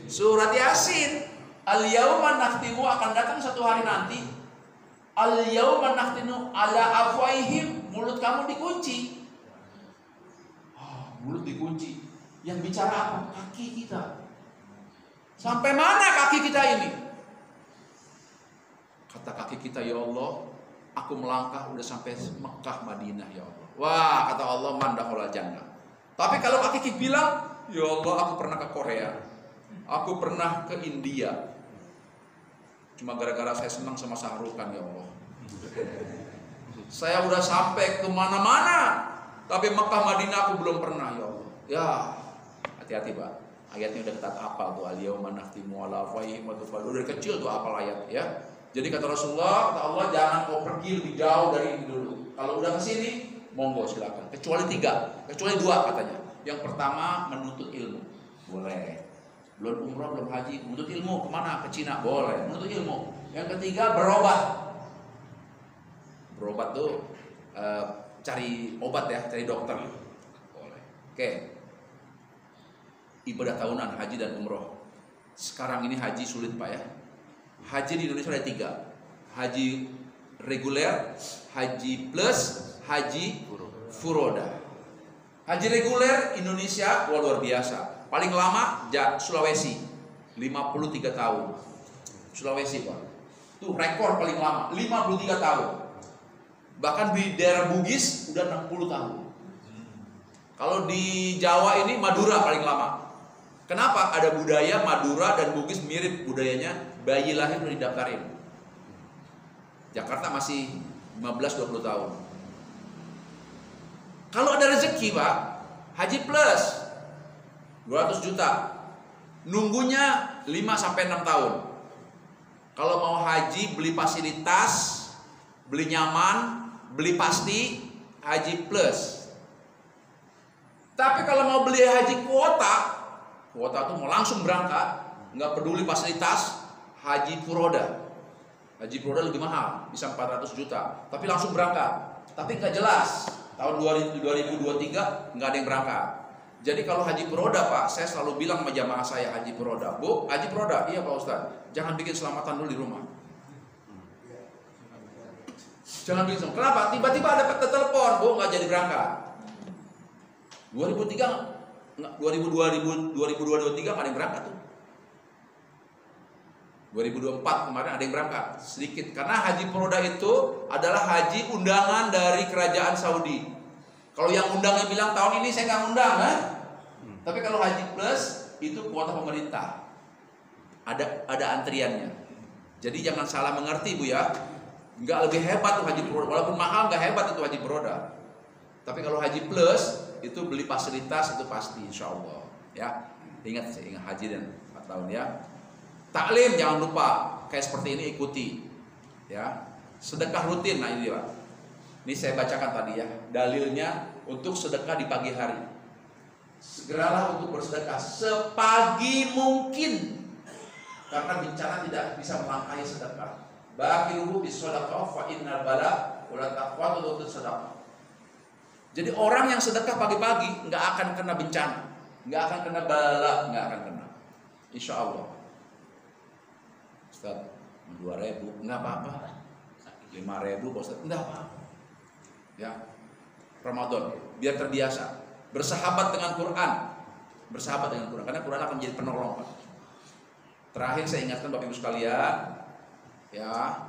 Surat Yasin. Al-yawma nakhtimu, akan datang satu hari nanti. Al-yawma nakhtimu ala afwahihim, mulut kamu dikunci. Mulut dikunci. Yang bicara apa? Kaki kita. Sampai mana kaki kita ini? Kata kaki kita, ya Allah, aku melangkah udah sampai Mekah, Madinah ya Allah. Wah, kata Allah, mandakhola jannah. Tapi kalau kaki kita bilang, ya Allah, aku pernah ke Korea, aku pernah ke India. Cuma gara-gara saya senang sama Sahrukan ya Allah. Saya udah sampai kemana-mana, tapi Mekah, Madinah aku belum pernah ya Allah. Ya, hati-hati Pak. Ayatnya udah kita hafal tuh, al-yawma nakhtimu ala afwahihim wa tukallimuna. Dari kecil tuh hafal ayat ya. Jadi kata Rasulullah, kata Allah, jangan kau pergi lebih jauh dari ini dulu. Kalau udah kesini, monggo silakan. Kecuali 3, kecuali 2 katanya. Yang pertama menuntut ilmu, boleh. Belum umrah, belum haji, menuntut ilmu kemana? Ke Cina, boleh. Menuntut ilmu. Yang ketiga berobat. Berobat tuh cari obat ya, cari dokter. Boleh. Oke. Ibadah tahunan haji dan umroh. Sekarang ini haji sulit Pak ya. Haji di Indonesia ada 3. Haji reguler, haji plus, haji furoda. Haji reguler Indonesia luar biasa. Paling lama Sulawesi 53 tahun. Sulawesi Pak. Itu rekor paling lama 53 tahun. Bahkan di daerah Bugis udah 60 tahun. Kalau di Jawa ini Madura paling lama. Kenapa? Ada budaya Madura dan Bugis mirip budayanya, bayi lahir udah didaftarin. Jakarta masih 15-20 tahun. Kalau ada rezeki Pak, haji plus 200 juta. Nunggunya 5-6 tahun. Kalau mau haji beli fasilitas, beli nyaman, beli pasti, haji plus. Tapi kalau mau beli haji kuota tuh mau langsung berangkat, nggak peduli fasilitas haji furoda. Haji furoda lebih mahal, bisa 400 juta, tapi langsung berangkat. Tapi nggak jelas, tahun 2023 nggak ada yang berangkat. Jadi kalau haji furoda Pak, saya selalu bilang sama jamaah saya haji furoda, Bu, haji furoda, iya Pak Ustadz, jangan bikin selamatan dulu di rumah. Jangan bikin selamatan. Kenapa? Tiba-tiba ada telepon, Bu, nggak jadi berangkat. 2023 nggak ada yang berangkat tuh. 2024 kemarin ada yang berangkat sedikit karena haji furoda itu adalah haji undangan dari kerajaan Saudi. Kalau yang undangnya bilang tahun ini saya nggak undang kan? Tapi kalau haji plus itu kuota pemerintah. Ada antriannya. Jadi jangan salah mengerti Bu ya. Nggak lebih hebat tuh haji furoda, walaupun mahal nggak hebat itu haji furoda. Tapi kalau haji plus itu beli fasilitas itu pasti insya Allah ya. Ingat haji dan 4 tahun ya. Taklim jangan lupa kayak seperti ini ikuti ya. Sedekah rutin, nah ini Pak. Ini saya bacakan tadi ya dalilnya untuk sedekah di pagi hari. Segeralah untuk bersedekah sepagi mungkin karena bencana tidak bisa melangkahi sedekah. Bakiruhu bisadaqah fa innal bala wala taqwa tutut sedekah. Jadi orang yang sedekah pagi-pagi nggak akan kena bencana, nggak akan kena bala, nggak akan kena. Insya Allah. Ustaz, 2.000 nggak apa-apa, 5.000 Ustaz nggak apa-apa. Ya, Ramadan biar terbiasa bersahabat dengan Quran, karena Quran akan menjadi penolong Pak. Terakhir saya ingatkan Bapak Ibu sekalian, ya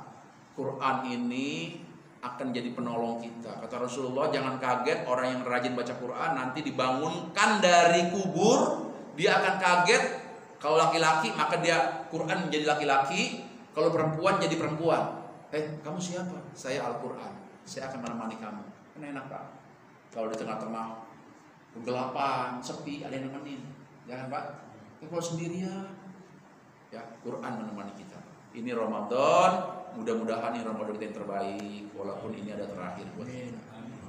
Quran ini akan jadi penolong kita. Kata Rasulullah, jangan kaget orang yang rajin baca Quran nanti dibangunkan dari kubur, dia akan kaget. Kalau laki-laki maka dia Quran menjadi laki-laki, kalau perempuan jadi perempuan. Kamu siapa? Saya Al-Quran. Saya akan menemani kamu. Kan enak Pak. Kalau di tengah-tengah kegelapan, sepi, ada yang nemenin. Jangan Pak. Kalau sendirian, ya Quran menemani kita. Ini Ramadan, mudah-mudahan ini Ramadan kita yang terbaik, walaupun ini ada terakhir buat kita.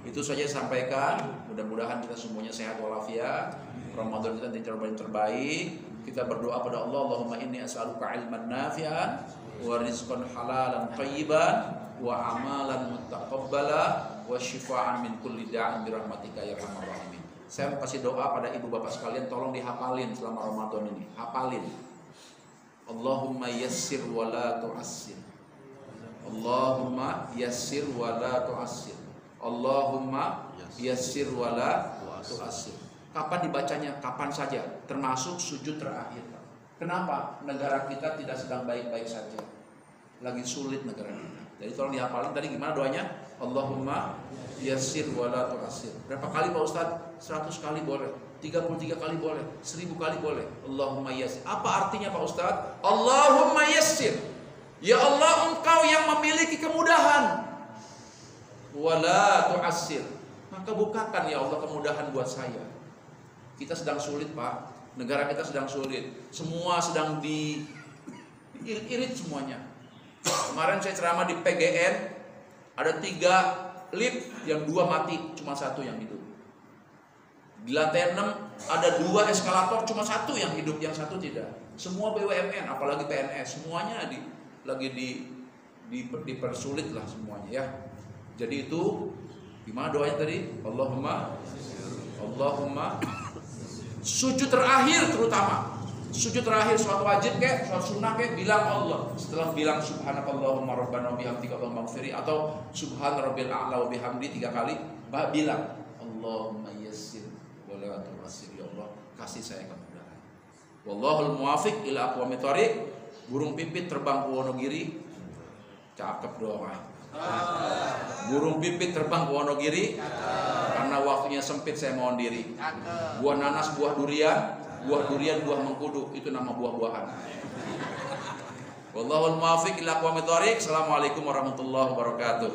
Itu saja sampaikan. Mudah-mudahan kita semuanya sehat walafiat. Ramadan kita yang terbaik. Kita berdoa pada Allah, Allahumma inni as'aluka ilman nafi'an wa rizqan halalan thayyiban wa amalan muttaqabbala wa syifaan min kulli da'in bi rahmatika ya arhamar rahimin. Saya mau kasih doa pada ibu bapak sekalian, tolong dihafalin selama Ramadan ini. Hafalin. Allahumma yassir wa la tu'assir. Allahumma yassir wa la tu'assir. Allahumma yassir wa la tu'assir. Kapan dibacanya? Kapan saja, termasuk sujud terakhir. Kenapa? Negara kita tidak sedang baik-baik saja, lagi sulit negara kita. Jadi tolong dihafalin tadi gimana doanya? Allahumma yassir wa la tu'assir. Berapa kali Pak Ustaz? 100 kali boleh, 33 kali boleh, 1000 kali boleh. Allahumma yassir. Apa artinya Pak Ustaz? Allahumma yassir. Ya Allah, Engkau yang memiliki kemudahan. Wa la tu'assir. Maka bukakan ya Allah kemudahan buat saya. Kita sedang sulit Pak, negara kita sedang sulit, semua sedang diirit semuanya. Kemarin saya ceramah di PGN, ada 3 lift, yang 2 mati, cuma 1 yang hidup. Di lantai 6 ada 2 eskalator, cuma 1 yang hidup, yang 1 tidak. Semua BUMN, apalagi PNS, semuanya lagi dipersulit lah semuanya ya. Jadi itu gimana doanya tadi? Allahumma sujud terakhir, terutama sujud terakhir sholat wajib kayak sholat sunnah kayak bilang Allah setelah bilang subhanakallahumma rabbana wa bihamdika Allahumma ighfirli atau subhan rabbil a'la wa bihamdi 3 kali, bilang Allahumma yassir wa la tu'assir, ya Allah kasih saya kemudahan. Wallahul muwafiq ila aqwamit thoriq. Burung pipit terbang ke Wonogiri, cakep doang. Burung pipit terbang ke Wonogiri, karena waktunya sempit saya mohon diri. Buah nanas, buah durian, buah mengkudu, itu nama buah-buahan. Wallahul muwaffiq ila aqwamit thoriq. Assalamualaikum warahmatullahi wabarakatuh.